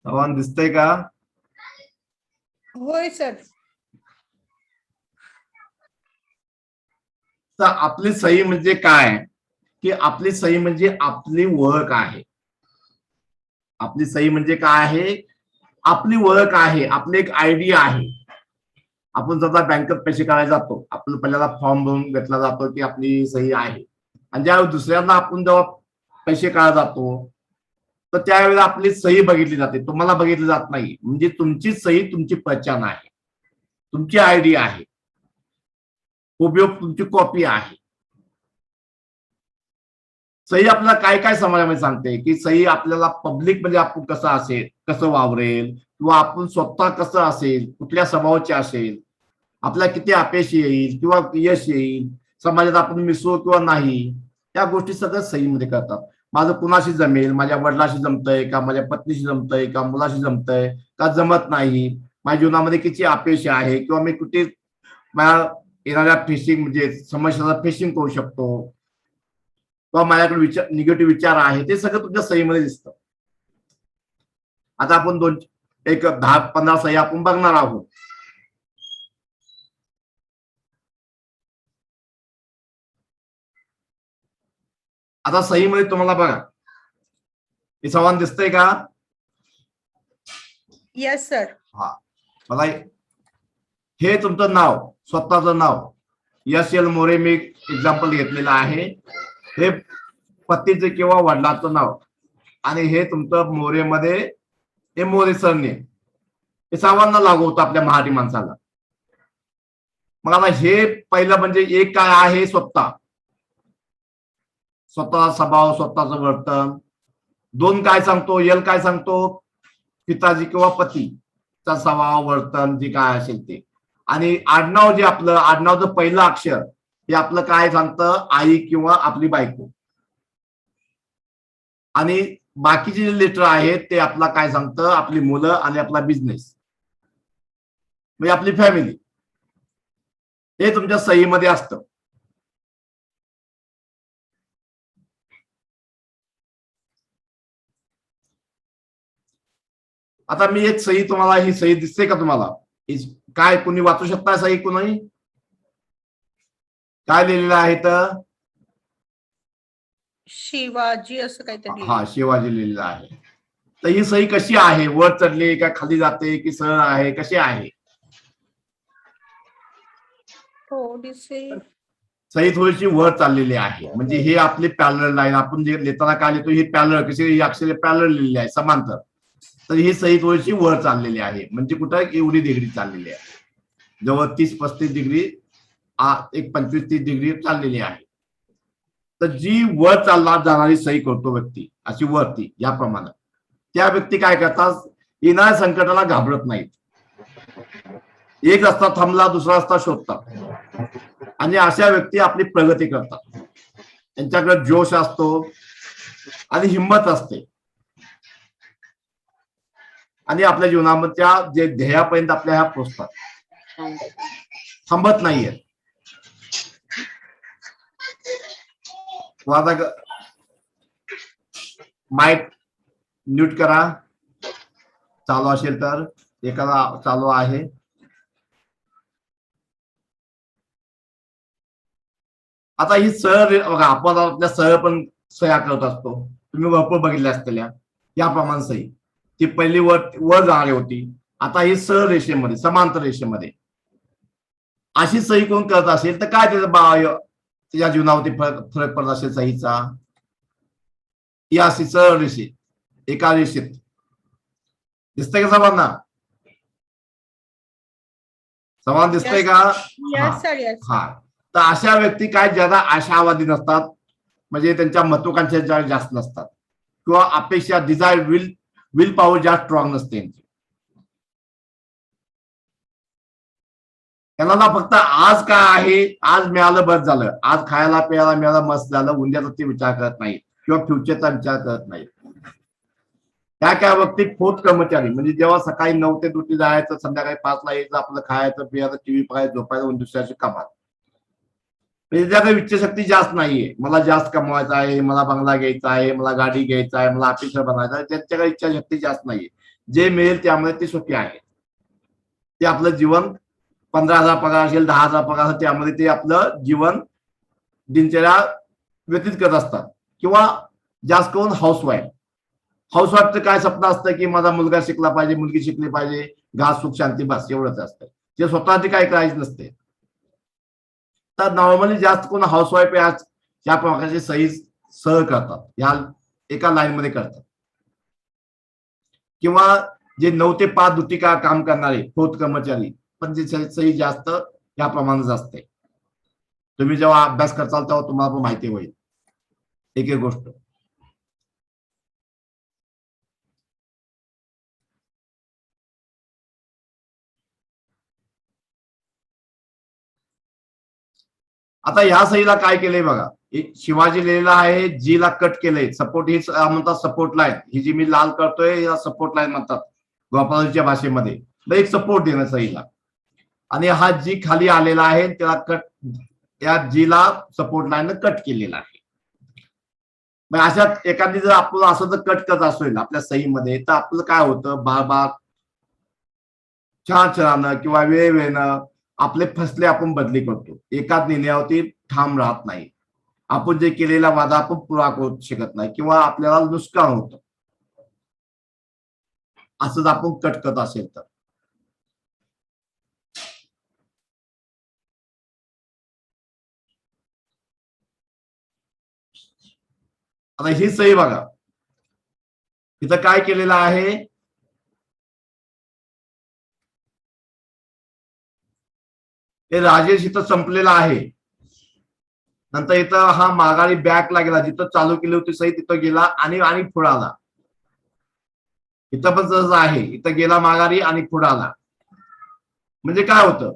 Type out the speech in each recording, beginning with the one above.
आव्हान दिसतंय का? होय सर. तर आपली सही म्हणजे काय की आपली सही म्हणजे आपली ओळख आहे. आपली सही म्हणजे काय आहे? आपली ओळख आहे, आपली एक आयडी आहे. आपण जर बँकेत पैसे काढायला जातो, आपण पहिल्यांदा फॉर्म भरून घेतला जातो की आपली सही आहे. आणि ज्यावेळी दुसऱ्यांदा आपण जेव्हा पैसे काढायला जातो तर त्यावेळेला आपली सही बघितली जाते, तुम्हाला बघितली जात नाही. म्हणजे तुमची सही तुमची पहचान आहे, तुमची आयडी आहे, उपयोग तुमची कॉपी आहे. सही आपल्याला काय काय समाजामध्ये सांगते की सही आपल्याला पब्लिक म्हणजे आपण कसं असेल, कसं वावरेल, किंवा आपण स्वतः कसं असेल, कुठल्या स्वभावाचे असेल, आपल्याला किती अपयश येईल किंवा यश येईल, समाजात आपण मिसळू किंवा नाही, त्या गोष्टी सगळं सहीमध्ये करतात. माझं कुणाशी जमेल, माझ्या वडिलाशी जमतंय का, माझ्या पत्नीशी जमतंय का, मुलाशी जमतंय का, जमत नाही, माझ्या जीवनामध्ये किती अपयश आहे किंवा मी कुठे माझ्या येणाऱ्या फेसिंग म्हणजे समस्याला फेसिंग करू शकतो किंवा माझ्याकडे विचार निगेटिव्ह विचार आहे, ते सगळं तुमच्या सहीमध्ये दिसतं. आता आपण 10-15 सही आपण बघणार आहोत. आता सहीमध्ये तुम्हाला बघा, हे सवाल दिसतंय का? Yes sir. हा, मला हे तुमचं नाव, स्वतःचं नाव यश एल मोरे मी एक्झाम्पल घेतलेलं आहे. हे पतीचे किंवा वडिलांचं नाव आणि हे तुमचं मोरेमध्ये हे मोरे सरनेम, हे सर्वांना लागू होतं आपल्या मराठी माणसाला. मग आता हे पहिलं म्हणजे एक काय आहे, स्वतःचा स्वभाव, स्वतःचं वर्तन. 2 काय सांगतो, एल काय सांगतो, पिताजी किंवा पतीचा स्वभाव, वर्तन जे काय असेल ते. आणि आडनाव जे आपलं आडनावचं पहिलं अक्षर हे आपलं काय सांगतं, आई किंवा आपली बायको. आणि बाकीचे जे लेटर आहेत ते आपला काय सांगतं, आपली मुलं आणि आपला बिझनेस म्हणजे आपली फॅमिली. हे तुमच्या सहीमध्ये असतं. आता मी एक सही तुम्हाला, ही सही दिसते का तुम्हाला? काय कोणी वाचू शकता सही? कोणी काय लिहिलेलं आहे? तर शिवाजी असं काहीतरी. हा, शिवाजी लिहिलेलं आहे. तर ही सही कशी आहे? वर चढली का खाली जाते की सरळ आहे, कशी आहे? थोडीशी सही थोडीशी वर चाललेली आहे. म्हणजे हे आपली पॅरलल लाईन, आपण जे लिहिताना काय लिहितो ही पॅरलल, कशी ही अक्षरे पॅरलल लिहिलेली आहे, समांतर. तर ही सही थोडीशी वर चाललेली आहे. म्हणजे कुठं एवढी डिग्री चाललेली आहे, जवळ 30-35 डिग्री, एक 25-30 डिग्री चाललेली आहे. तर जी वर चालणार जाणारी सही करतो व्यक्ती, अशी वरती याप्रमाणे, त्या व्यक्ती काय करतात, येणाऱ्या संकटाला घाबरत नाहीत. एक रस्ता थांबला, दुसरा रस्ता शोधतात. आणि अशा व्यक्ती आपली प्रगती करतात. त्यांच्याकडे जोश असतो आणि हिंमत असते आणि आपल्या जीवनाच्या जे ध्येयापर्यंत आपल्या ह्या पोहोचतात, थांबत नाहीये. आता माईक म्यूट करा चालू असेल तर. एखादा चालू आहे. आता ही सरळ बघा, आपण आपल्या सरळ पण सह्या करत असतो, तुम्ही भरपूर बघितल्या असलेल्या याप्रमाणे सही. ती पहिली वर जाणारी होती, आता ही सरळ रेषेमध्ये, समांतर रेषेमध्ये अशी सही कोण करत असेल तर काय त्याच्या जीवनावरती फरक पडत असेल सहीचा? या अशी सरळ रेषे, एका रेषेत दिसतंय का सर्वांना? समान दिसतंय का? Yes sir. यस. हा, तर अशा व्यक्ती काय ज्यादा आशावादी नसतात, म्हणजे त्यांच्या महत्वाकांक्षा जास्त नसतात किंवा अपेक्षा, डिझायर, विल पॉवर जास्त स्ट्रॉंग नसते. त्यांना फक्त आज काय आहे, आज मिळालं बस झालं, आज खायला प्यायला मिळालं मस्त झालं, उद्याचा ते विचार करत नाही किंवा फ्युचरचा विचार करत नाही. त्या काय व्यक्ती खोत कर्मचारी, म्हणजे जेव्हा सकाळी 9 ते ड्युटी जायचं, संध्याकाळी 5 ला यायचं, आपलं खायचं पियाचं, टीव्ही पाहायचं, झोपायचं, दुसऱ्याची कामात. म्हणजे त्याकडे इच्छाशक्ती जास्त नाहीये, मला जास्त कमवायचं आहे, मला बंगला घ्यायचा आहे, मला गाडी घ्यायचा आहे, मला ऑफिसर बनायचं आहे, त्यांच्याकडे इच्छाशक्ती जास्त नाहीये. जे मिळेल त्यामध्ये ते सुखी आहे. ते आपलं जीवन 15,000 पगार असेल, 10,000 पगार असेल, त्यामध्ये ते आपलं जीवन दिनचर्या व्यतीत करत असतात. किंवा जास्त करून हाऊसवाईफचं काय स्वप्न असतं की माझा मुलगा शिकला पाहिजे, मुलगी शिकली पाहिजे, घास सुख शांती बस एवढंच असतं. ते स्वतःची काही करायचं नसते. तर नॉर्मली जास्त करून हाऊसवाईफ या प्रकारचे सही सहल करतात, या एका लाईन मध्ये करतात. किंवा जे 9 ते 5 दुटी काम करणारे पोत कर्मचारी, पण जे सही जास्त या प्रमाणात असते. तुम्ही जेव्हा अभ्यास करताल तेव्हा तुम्हाला पण माहिती होईल एक एक गोष्ट. आता ह्या सहीला काय केलंय बघा, शिवाजी लिहिलेला आहे, जी ला कट केलंय. सपोर्ट ही म्हणतात सपोर्ट लाईन, ही जी मी लाल करतोय याला सपोर्ट लाईन म्हणतात गोपाळच्या भाषेमध्ये. एक सपोर्ट देणं सहीला. आणि हा जी खाली आलेला आहे त्याला कट, या जी ला सपोर्ट लाईन कट केलेला आहे. अशा एखादी जर आपलं असं जर कट करत असेल आपल्या सहीमध्ये, तर आपलं काय होतं, बार छान किंवा वेळेनं आपले फसले आपण बदली करतो. एकाच निर्णयावरती ठाम राहत नाही. आपण जे केलेला वादा आपण पुरा करू शकत नाही किंवा आपल्याला नुकसान होतं, असंच आपण कट करत असेल तर. आता ही सही बघा, इथं काय केलेलं आहे, हे राजेश इथं संपलेला आहे. नंतर इथं हा माघारी बॅकला गेला, जिथं चालू केली होती सही तिथं गेला आणि पुढे आला. इथं पण तसंच आहे, इथं गेला माघारी आणि पुढे आला. म्हणजे काय होतं,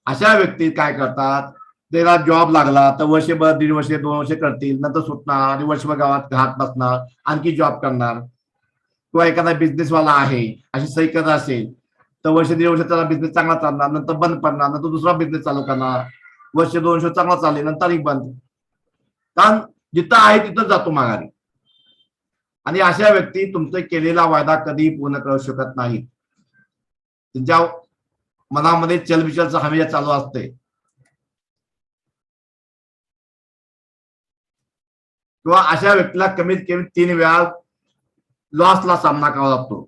अशा व्यक्ती काय करतात, त्याला जॉब लागला तर वर्षभर, 1.5 वर्ष, 2 वर्ष करतील, नंतर सुटणार आणि वर्षभर गावात घात बसणार, आणखी जॉब करणार. किंवा एखादा बिझनेसवाला आहे, अशी सही करत असेल तर वर्ष 1.5 वर्ष त्याला बिझनेस चांगला चालणार, नंतर बंद पडणार, नंतर दुसरा बिझनेस चालू करणार, वर्ष 2 वर्ष चांगला चालेल, नंतर बंद. कारण जिथं आहे तिथं जातो माघारी. आणि अशा व्यक्ती तुमचा केलेला वायदा कधी पूर्ण करू शकत नाहीत. त्यांच्या मनामध्ये चलबिचलचं हमेशा चालू असते. किंवा अशा व्यक्तीला कमीत कमी 3 वेळा लॉसला सामना करावा लागतो,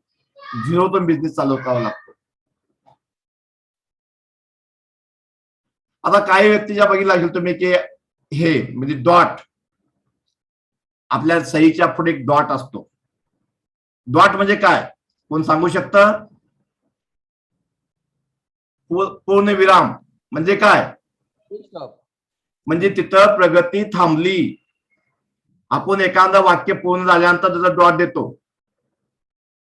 झिरोतून बिझनेस चालू करावा लागतो. आता काही व्यक्तीच्या बघितलं असेल तुम्ही की हे म्हणजे डॉट, आपल्या सहीच्या पुढे एक डॉट असतो. डॉट म्हणजे काय, कोण सांगू शकतं? पूर्ण विराम म्हणजे काय? म्हणजे तिथं प्रगती थांबली. आपण एखादं वाक्य पूर्ण झाल्यानंतर त्याचा डॉट देतो,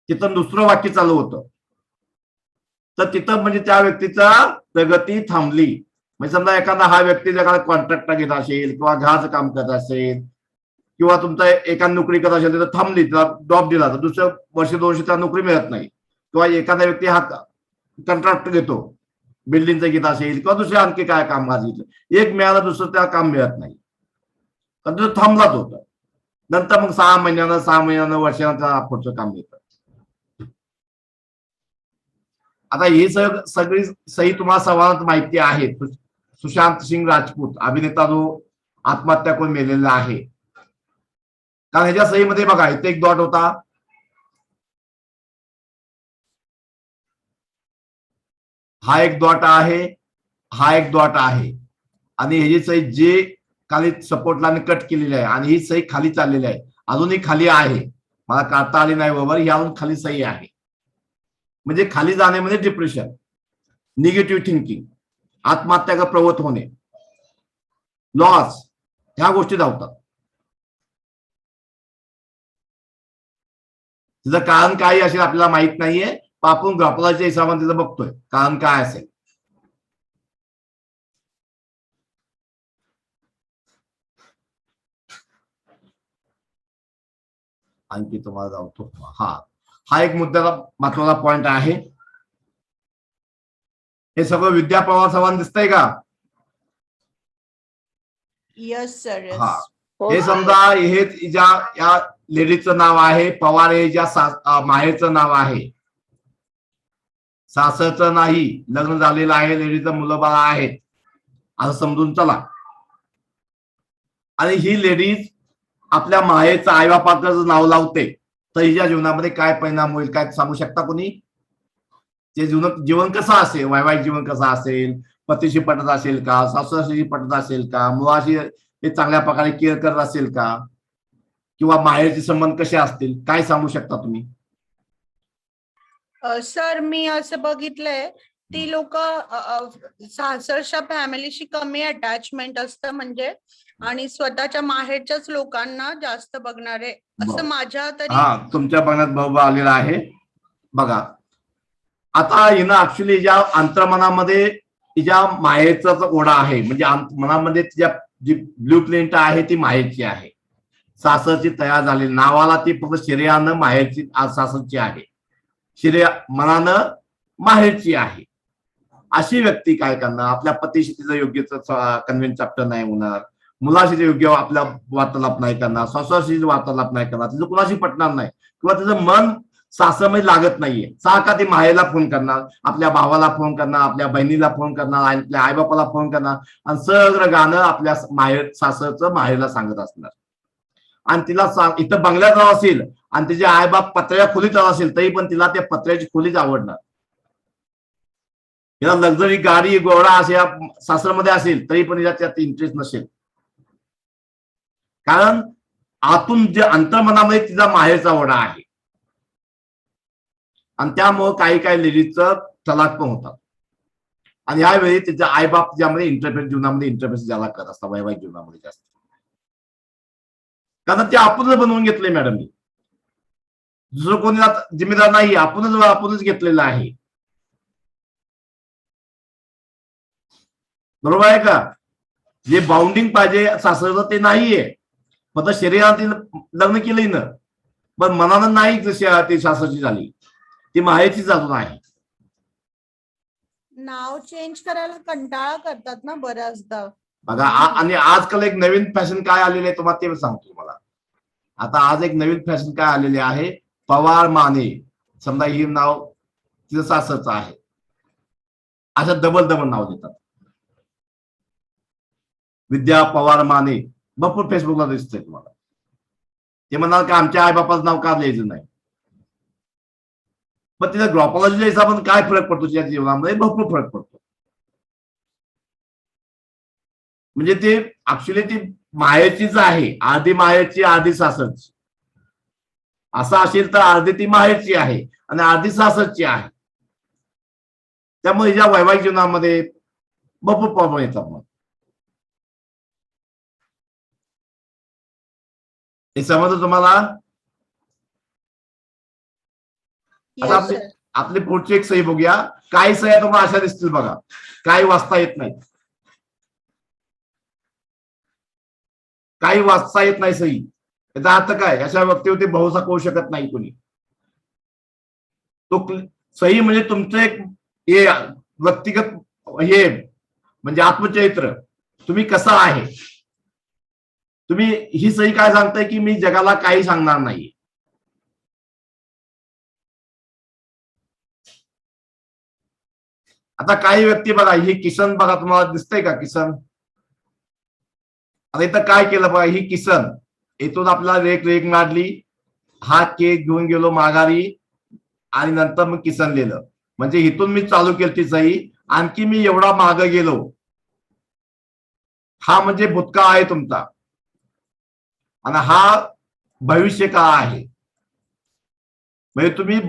तिथं दुसरं वाक्य चालू होतं, तर तिथं म्हणजे त्या व्यक्तीचा प्रगती थांबली. म्हणजे समजा एखादा हा व्यक्ती एखादा कॉन्ट्रॅक्ट घेत असेल किंवा घराचं काम करत असेल किंवा तुमचा एका नोकरी करत असेल तर थांबली, त्याला जॉब दिला तर दुसऱ्या वर्ष 2 वर्ष त्याला नोकरी मिळत नाही. किंवा एखादा व्यक्ती हा कॉन्ट्रॅक्ट घेतो, बिल्डिंगचं घेत असेल किंवा दुसऱ्या आणखी काय काम घेतलं, एक मिळालं दुसरं त्याला काम मिळत नाही, तर तो थांबलाच होता. नंतर मग 6 महिन्यानं वर्षानं त्याला पुढचं काम येतं. आता ही सगळी सही तुम्हाला सर्वांना माहिती आहे. सुशांत सिंग राजपूत अभिनेता जो आत्महत्या करून मेलेला आहे, कारण ह्याच्या सहीमध्ये बघा इथे एक डॉट होता, हा एक डॉट आहे, हा एक डॉट आहे, आणि ह्याची सही जे खाली सपोर्टला कट केलेली आहे आणि ही सही खाली चाललेली आहे, अजूनही खाली आहे, मला काढता आली नाही बरोबर, ही अजून खाली सही आहे. म्हणजे खाली जाणे म्हणजे डिप्रेशन, निगेटिव्ह थिंकिंग, आत्महत्या प्रवृत्त होणे, लॉस, ह्या गोष्टी धावतात. तिचं कारण काही असेल आपल्याला माहित नाहीये, पण आपण ग्राफलाच्या हिशोबाने तिथं बघतोय कारण काय असेल. आणखी तुम्हाला जाऊतो, हा एक मुद्द्याला महत्वाचा पॉइंट आहे. हे सगळं विद्या पवार साहेबांना दिसतंय का? Yes sir. हा, हे समजा हे ज्या या लेडीजचं नाव आहे पवार, हे ज्या माहेरचं नाव आहे, सासरचं नाही, लग्न झालेलं आहे, लेडीचं मुलं बाळा आहेत असं समजून चला. आणि ही लेडीज आपल्या माहेरचं आईबापाचं नाव लावते, तर हिच्या जीवनामध्ये काय परिणाम होईल काय सांगू शकता कोणी? ते जीवन कसं असेल, वैवाहिक जीवन कसं असेल, पतीशी पटत असेल का, सासूशी पटत असेल का, मुलाशी ते चांगल्या प्रकारे केअर करत असेल का, किंवा माहेरचे संबंध कसे असतील, काय सांगू शकता तुम्ही? सर मी असं बघितलंय, ती लोक सासरच्या फॅमिलीशी कमी अटॅचमेंट असतं, म्हणजे आणि स्वतःच्या माहेरच्याच लोकांना जास्त बघणारे, असं माझ्या तरी. हा, तुमच्या बघण्यात बरोबर आलेला आहे. बघा, आता हिनं ऍक्च्युली ज्या अंतर्मनामध्ये तिच्या माहेरचा ओढा आहे, म्हणजे मनामध्ये तिच्या जी ब्ल्यू प्रिंट आहे ती माहेरची आहे, सासरची तयार झाली. नावाला ती फक्त शरीरानं माहेरची सासरची आहे, शरीर मनानं माहेरची आहे. अशी व्यक्ती काय करणार? आपल्या पतीशी तिचं योग्य कन्व्हिन्स चॅप्टर नाही होणार, मुलाशी ते योग्य आपल्या वार्तालाप नाही करणार, सासूशी वार्तालाप नाही करणार, तिचं कुणाशी पटणार नाही, किंवा तिचं मन सासरमध्ये लागत नाहीये. सारखा ती माहेरला फोन करणार, आपल्या भावाला फोन करणार, आपल्या बहिणीला फोन करणार, आपल्या आईबापाला फोन करणार, आणि सगळं गाणं आपल्या माहेर सासरचं माहेरला सांगत असणार. आणि तिला इथं बंगल्यात राहत असेल आणि तिचे आईबाप पत्र्या खोलीत राहत असेल, तरी पण तिला त्या पत्र्याची खोलीच आवडणार. तिला लक्झरी गाडी घोडा असे सासरमध्ये असेल तरी पण तिला त्यात इंटरेस्ट नसेल, कारण आतून जे अंतर्मनामध्ये तिचा माहेरचा ओढा आहे. आणि त्यामुळं काही काही लेडीजचं तलाक पण होतात, आणि यावेळी तिचा आईबाप त्यामध्ये जीवनामध्ये इंटरफेस ज्याला करत असतात वैवाहिक जीवनामध्ये जास्त, कारण ते आपणच बनवून घेतले मॅडम. दुसरं कोणी जिम्मेदार नाही, आपणच घेतलेलं आहे. बरोबर आहे का? जे बाउंडिंग पाहिजे सासरचं ते नाहीये, फक्त शरीरात लग्न केलंय ना, पण मनानं नाही ती सासरची झाली, ती माहेरचीच अजून आहे. नाव चेंज करायला कंटाळा करतात ना बऱ्याचदा. बघा, आणि आजकाल एक नवीन फॅशन काय आलेली आहे तुम्हाला ते सांगतो तुम्हाला. आता आज एक नवीन फॅशन काय आलेली आहे, पवार माने, समजा ही नाव तिचं सासरचं आहे, असं डबल नाव देतात. विद्या पवार माने भरपूर फेसबुकला दिसतंय तुम्हाला. ते म्हणाल का आमच्या आईबापाचं नाव का द्यायचं नाही, पण तिच्या ग्रॉपॉलॉजीच्या हिशोबाने काय फरक पडतो तिच्या जीवनामध्ये? भरपूर फरक पडतो. म्हणजे ते ऍक्च्युली ती माहेरचीच आहे, अर्धी माहेरची अर्धी सासरची. असं असेल तर अर्धी ती माहेरची आहे आणि अर्धी सासरची आहे. त्यामुळे या वैवाहिक जीवनामध्ये भरपूर प्रॉब्लेम येतात. मग हे समजलं तुम्हाला? आता आपली पुढची एक सही बघूया. काही सह्या तुम्हाला अशा दिसतील बघा, काही वाचता येत नाही, काही वाचता येत नाही सही. याचा अर्थ काय? अशा व्यक्तीवरती भरोसा करू शकत नाही कोणी. तो सही म्हणजे तुमचं एक हे व्यक्तिगत हे म्हणजे आत्मचरित्र, तुम्ही कसं आहे. तुम्ही ही सही काय सांगताय की मी जगाला काही सांगणार नाही. आता काही व्यक्ती बघा, ही किसन बघा, तुम्हाला दिसतंय का किसन? आता इथं काय केलं बघा, ही किसन इथून आपल्याला रेक मारली, हा केक घेऊन गेलो माघारी, आणि नंतर मग किसन लिहिलं. म्हणजे इथून मी चालू केली ती सही, आणखी मी एवढा मागं गेलो. हा म्हणजे भूतकाळ आहे तुमचा, आणि हा भविष्य काळ आहे. म्हणजे तुम्ही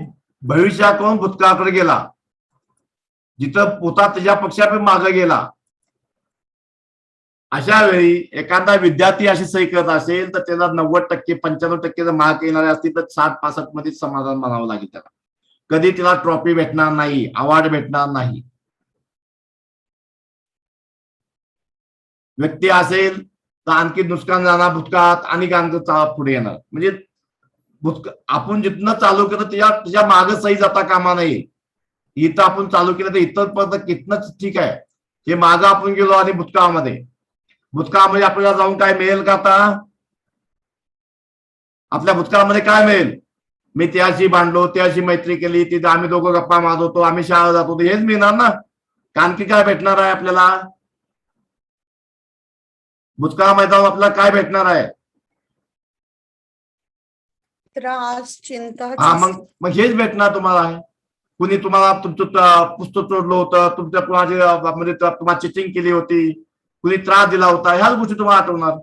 भविष्याकडून भूतकाळाकडे गेला, जिथं होता त्याच्यापेक्षा पण मागे गेला. अशा वेळी एखादा विद्यार्थी अशी सही करत असेल तर त्याला 90% 95% जर मार्क येणारे असतील तर 60-65 मध्ये समाधान मानावं लागेल त्याला. कधी तिला ट्रॉफी भेटणार नाही, अवॉर्ड भेटणार नाही. व्यक्ती असेल तर आणखी नुकसान जाणार भूतकाळात, आणि पुढे येणार. म्हणजे आपण जिथनं चालू केलं त्याच्या मागे सही जाता कामा नाही. इथं आपण चालू केलं तर इथं पर्यंत कितनंच ठीक आहे, हे मागं आपण गेलो आणि भूतकाळामध्ये आपल्याला जाऊन काय मिळेल का? आता आपल्या भूतकाळामध्ये काय मिळेल? मी त्याशी भांडलो, त्याशी मैत्री केली, तिथे आम्ही दोघं गप्पा मारत होतो, आम्ही शाळा जात होतो, हेच मिळणार ना. आणखी काय भेटणार आहे आपल्याला? भूतकाळ मैदानावर आपल्याला काय भेटणार आहे? त्रास, चिंता. हा, मग हेच भेटणार तुम्हाला. कुणी तुम्हाला तुमचं पुस्तक तोडलं होतं, तुमच्या कुणाची म्हणजे तुम्हाला चिटिंग केली होती, कुणी त्रास दिला होता, ह्याच गोष्टी तुम्हाला आठवणार.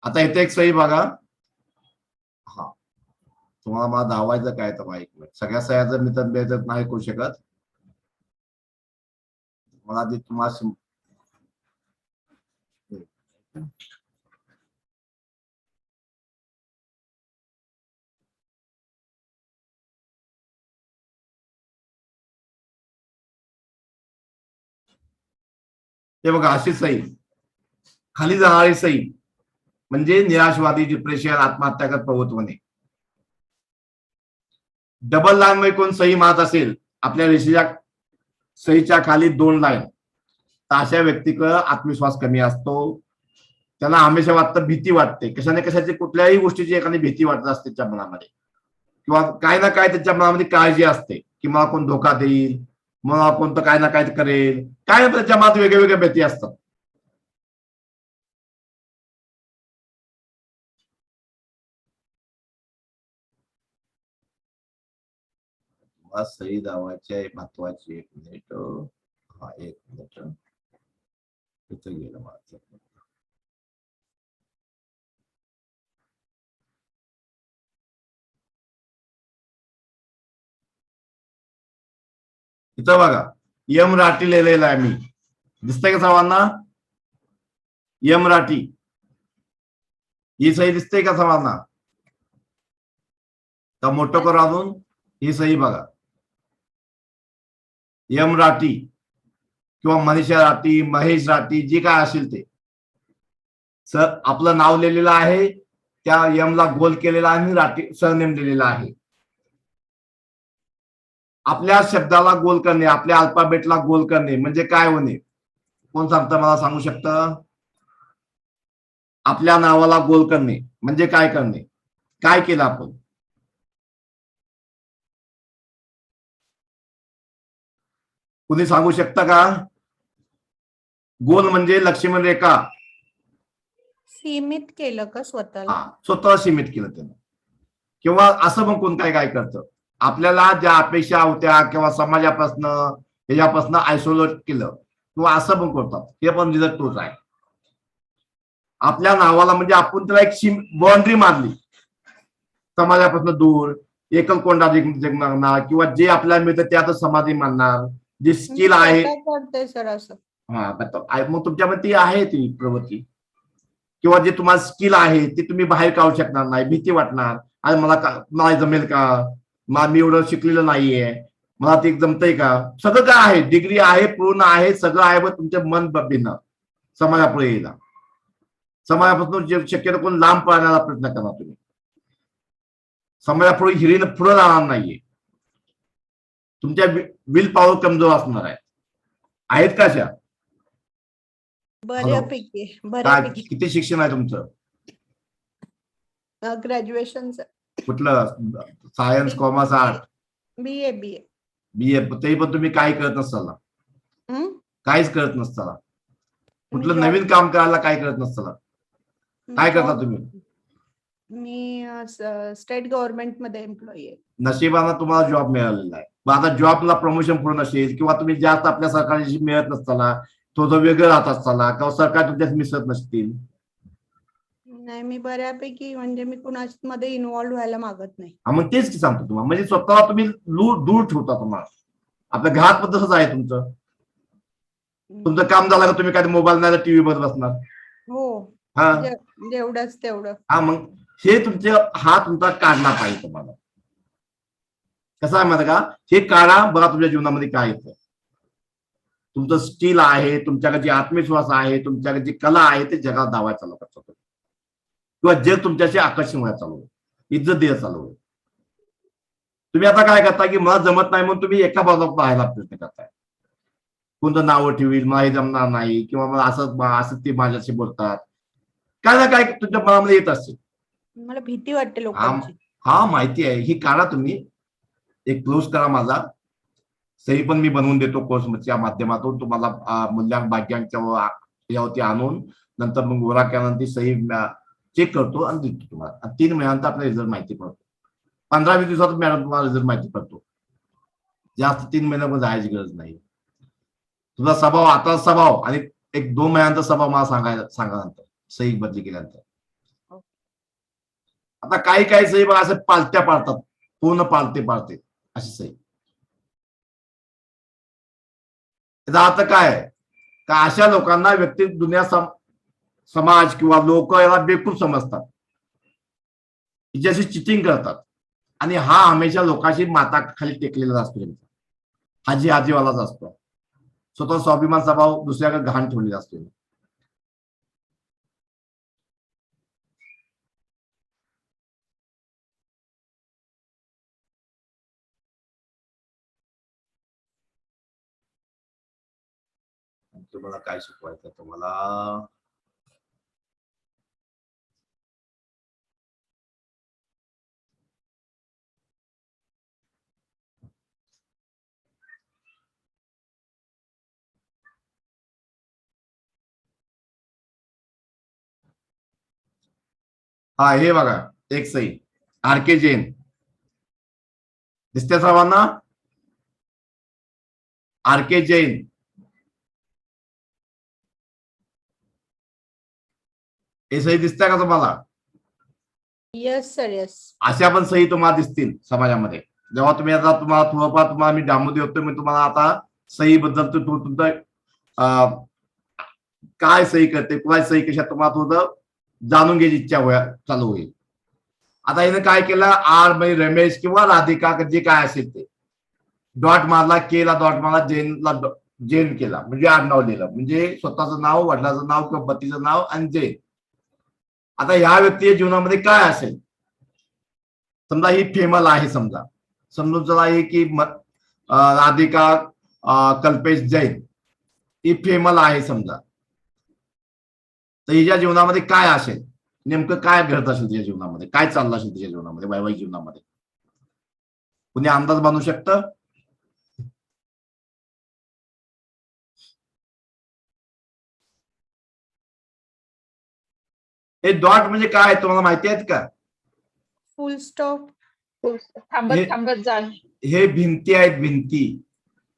आता इथे एक सही बघा. हा, तुम्हाला मला दावायचं काय तर एक मिनिट. सगळ्या सह्याचं मी तर नाही करू शकत. मला ते तुम्हाला ते बघा, अशी सही खाली जाणारी सही म्हणजे निराशवादी, डिप्रेशन, आत्महत्या करत प्रवृत्त होणे. डबल लाईन मध्ये कोण सही मारत असेल आपल्या रेषेच्या सहीच्या खाली 2 लाईन, तर अशा व्यक्तीकडे आत्मविश्वास कमी असतो. त्यांना हमेशा वाटतं, भीती वाटते, कशाने कशाची कुठल्याही गोष्टीची एखादी भीती वाटत असते त्याच्या मनामध्ये, किंवा काय ना काय त्याच्या मनामध्ये काळजी असते की मला कोण धोका देईल, मला कोणतं काय ना काय करेल, काय ना त्याच्या मनात वेगळ्या वेगळ्या भीती असतात. सही दावाची आहे महत्वाची. 1 मिनिट. हा, 1 मिनिट. इथं गेलं माझं. इथं बघा, यम राठी लिहिलेला आहे मी. दिसतंय का सर्वांना? यम राठी ही सही दिसते का सर्वांना? तर मोठं करू अजून. ही सही बघा, यम राठी किंवा मनीषा राठी, महेश राठी, जी काय असेल ते सर आपलं नाव लिहिलेलं आहे, त्या यमला गोल केलेला आहे आणि राठी सरनेम दिलेला आहे. आपल्या शब्दाला गोल करणे, आपल्या अल्फाबेटला गोल करणे म्हणजे काय होणे? कोण सांगतं, मला सांगू शकतं? आपल्या नावाला गोल करणे म्हणजे काय करणे? काय केलं आपण? कुणी सांगू शकतं का? गोल म्हणजे लक्ष्मण रेखा. सीमित केलं का स्वतःला? स्वतःला सीमित केलं त्यानं. किंवा असं मग कोण काय काय करतं, आपल्याला ज्या अपेक्षा होत्या किंवा समाजापासून ह्याच्यापासून आयसोलेट केलं, किंवा असं पण करतात, हे पण रिझल्ट तोच आहे. आपल्या नावाला म्हणजे आपण त्याला एक बाउंड्री मारली, समाजापासून दूर, एकल कोंडा जगणार, किंवा जे आपल्याला मिळतं त्यातच समाधी मानणार, जी स्किल आहे. करते सर असं. हा, मग तुमच्यामध्ये ती आहे ती प्रवृत्ती, किंवा जे तुम्हाला स्किल आहे ते तुम्ही बाहेर काढू शकणार नाही, भीती वाटणार, आणि मला जमेल का, मी एवढं शिकलेलं नाहीये, मला ते जमतंय का? सगळं काय आहे, डिग्री आहे, पूर्ण आहे, सगळं आहे, पण तुमचं मन भिन्न समाजापुढे येईल. समाजापासून जे शक्यतो कोण लांब पळण्याचा प्रयत्न करा तुम्ही. समाजापुढे हिरीनं पुढे राहणार नाहीये. तुमच्या विल पॉवर कमजोर असणार आहे. आहेत का अशा? बऱ्यापैकी. किती शिक्षण आहे तुमचं? ग्रॅज्युएशन. कुठलं? Science, commerce, art? बीए. तरी पण तुम्ही काय करत नसताना? काहीच करत नसताना? कुठलं नवीन काम करायला काय करत नसताना? काय करता तुम्ही? मी स्टेट गव्हर्नमेंट मध्ये एम्प्लॉई आहे. नशिबानं तुम्हाला जॉब मिळालेला आहे. मग आता जॉबला प्रमोशन पूर्ण नसेल, किंवा तुम्ही जास्त आपल्या सरकारशी मिळत नसताना, थोडं वेगळं राहत असताना, किंवा सरकार तुमच्यात मिसळत नसतील. नाही, मी बऱ्यापैकी म्हणजे मी कुणामध्ये इन्व्हॉल्व्ह व्हायला मागत नाही. मग तेच की सांगतो तुम्हाला, म्हणजे स्वतःला तुम्ही दूर ठेवता. तुम्हाला आपल्या घरात पण तसंच आहे. तुमचं काम झालं का तुम्ही काय मोबाईल नाही तर टीव्ही बघत बसणार? हो, हा, जेवढंच तेवढं. हा, मग हे हा तुमचा काढला पाहिजे. तुम्हाला कसं आहे माहिती का, हे काढा बघा तुमच्या जीवनामध्ये काय येतं. तुमचं स्किल आहे, तुमच्याकडे जे आत्मविश्वास आहे, तुमच्याकडे जी कला आहे, ते जगात दावायला चालू करतो. किंवा जग तुमच्याशी आकर्षण व्हायला चालू होईल, इज्जत द्यायला चालू होईल. तुम्ही आता काय करता की मला जमत नाही म्हणून तुम्ही एका बाजूला पाहायला प्रयत्न करताय. कोणतं नावं ठेवील, मला हे जमणार नाही, किंवा मला असं ते माझ्याशी बोलतात, काय ना काय तुमच्या मनामध्ये येत असते. मला भीती वाटते लोकांची. हा माहिती आहे, ही करा तुम्ही, एक क्लोज करा माझा, सही पण मी बनवून देतो कोर्सच्या माध्यमातून तुम्हाला, मूल्यांक भाग्यांच्या यावरती आणून नंतर मग गोरा केल्यानंतर ती सही चेक करतो आणि देतो तुम्हाला. 3 महिन्यानंतर आपला रिझल्ट माहिती पडतो. 15-20 दिवसात मॅडम तुम्हाला रिझल्ट माहिती पडतो. जास्त 3 महिन्यामध्ये जायची गरज नाही. तुझा स्वभाव, आता स्वभाव आणि एक 2 महिन्यानंतर स्वभाव मला सांगा नंतर सही बदली केल्यानंतर. आता काही सही बघा असं पालत्या पाडतात, पूर्ण पाळते अशी सही. त्याचा अर्थ काय आहे का अशा लोकांना व्यक्ती दुनिया समाज किंवा लोक याला बेकूफ समजतात, हिच्याशी चिटिंग करतात, आणि हा हमेशा लोकांशी माता खाली टेकलेला असतो, आजीवालाच असतो. स्वतः स्वाभिमान स्वभाव दुसऱ्याकडे घाण ठेवलेला असतो. तुम्हाला काय शिकवायचं तुम्हाला? हा हे बघा, एक सही आर.के. जैन दिसते सर्वांना? आर.के. जैन, हे सही दिसते का तुम्हाला? Yes sir, yes. अशा पण सही तुम्हाला दिसतील समाजामध्ये. जेव्हा तुम्ही आता तुम्हाला थोडंफार तुम्हाला मी डामो देतो, मी तुम्हाला आता सही बद्दल तुमचं काय सही करते, कुणाची सही कशा, तुम्हाला थोडं जाणून घ्यायची इच्छा चालू होईल. आता हिने काय केलं, आर म्हणजे रमेश किंवा राधिका जे काय असेल ते डॉट मारला, केला डॉट मारला, जैनला जैन केला, म्हणजे आडनाव लिहिलं, म्हणजे स्वतःचं नाव, वडिलाचं नाव किंवा पतीचं नाव आणि जैन. आता ह्या व्यक्तीच्या जीवनामध्ये काय असेल, समजा ही फेमल आहे, समजून चला आहे की राधिका कल्पेश जैन ही फेमल आहे समजा, तर हिच्या जीवनामध्ये काय असेल, नेमकं काय घडत असेल तिच्या जीवनामध्ये, काय चाललं असेल तिच्या जीवनामध्ये, वैवाहिक जीवनामध्ये, कुणी अंदाज बांधू शकतं? हे डॉट म्हणजे काय तुम्हाला माहिती आहेत का? फुल स्टॉप. थांबत जा. हे भिंती आहेत, भिंती.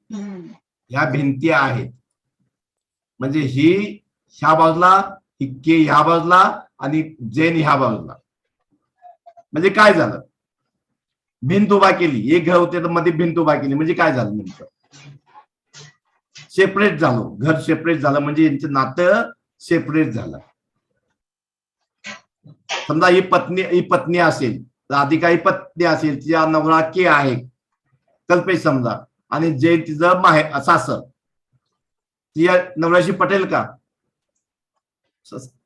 ह्या भिंती आहेत, म्हणजे ही ह्या बाजूला, ही के ह्या बाजूला आणि जैन ह्या बाजूला. म्हणजे काय झालं, भिंत उभा केली, एक घर होते तर मध्ये भिंत उभा केली, म्हणजे काय झालं नेमकं, सेपरेट झालो, घर सेपरेट झालं, म्हणजे यांचं नातं सेपरेट झालं. समजा ही पत्नी असेल, राधिका ही पत्नी असेल, तिचा नवरा के आहे कल्पेश समजा, आणि जैन तिचं सासर, तिच्या नवऱ्याशी पटेल का?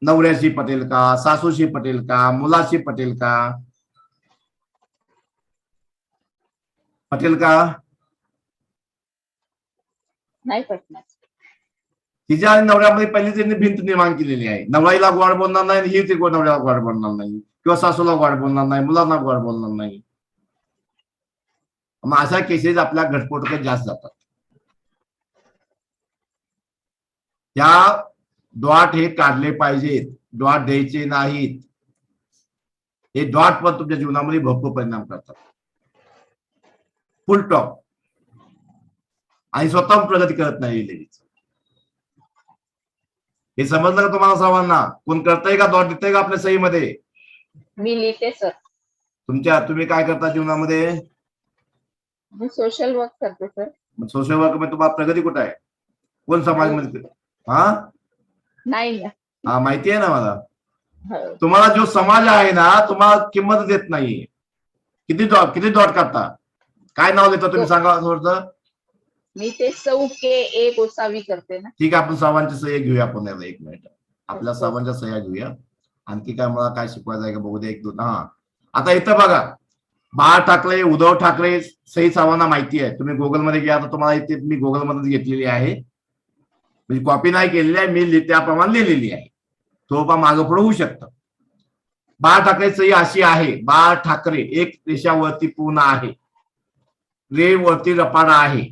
नवऱ्याशी पटेल का, सासूशी पटेल का, मुलाशी पटेल का? पटेल का? नाही पटणार. तिच्या आणि नवऱ्यामध्ये पहिली त्यांनी भिंत निर्माण केलेली आहे. नवऱ्याला गोड बोलणार नाही, ही ती नवऱ्याला गोड बोलणार नाही, किंवा सासूला गोड बोलणार नाही, मुलांना गोड बोलणार नाही. मग अशा केसेस आपल्या घटस्फोटात जास्त जातात. त्या डॉट हे काढले पाहिजेत, डॉट द्यायचे नाहीत. हे डॉट पण तुमच्या जीवनामध्ये भरपूर परिणाम करतात. फुल टॉप. आणि स्वतः प्रगती करत नाही लेडीज. हे समजलं का तुम्हाला सर्वांना? कोण करताय का, डॉट देताय का आपल्या सहीमध्ये? मी लिहिते सर. तुम्ही काय करता जीवनामध्ये? मी सोशल वर्क करते सर. सोशल वर्क मध्ये तुम्हाला प्रगती कुठे आहे? कोण समाजमध्ये? नाही ना. हा माहिती आहे ना मला. तुम्हाला जो समाज आहे ना, तुम्हाला किंमत देत नाही. किती डॉट करता? काय नाव देता तुम्ही सांगा थोडं. मी ते सौके ए गोसावी करते ना. ठीक आहे, आपण सर्वांची सह्या घेऊया आपण, एक मिनिट आपल्या सर्वांच्या सह्या घेऊया. आणखी काय मला काय शिकवायचं आहे का बघू दे एक दोन. हा, आता इथं बघा, बाळा ठाकरे, उद्धव ठाकरे सही सर्वांना माहिती आहे. तुम्ही गुगलमध्ये घ्या, तर तुम्हाला इथे मी गुगलमध्ये घेतलेली आहे, म्हणजे कॉपी नाही केलेली आहे, मी त्याप्रमाणे लिहिलेली आहे. थोडंफार मागं पुढे होऊ शकतं. बाळा ठाकरे सही अशी आहे, बाळा ठाकरे एक रेषावरती पूर्ण आहे, रे वरती रपाडा आहे,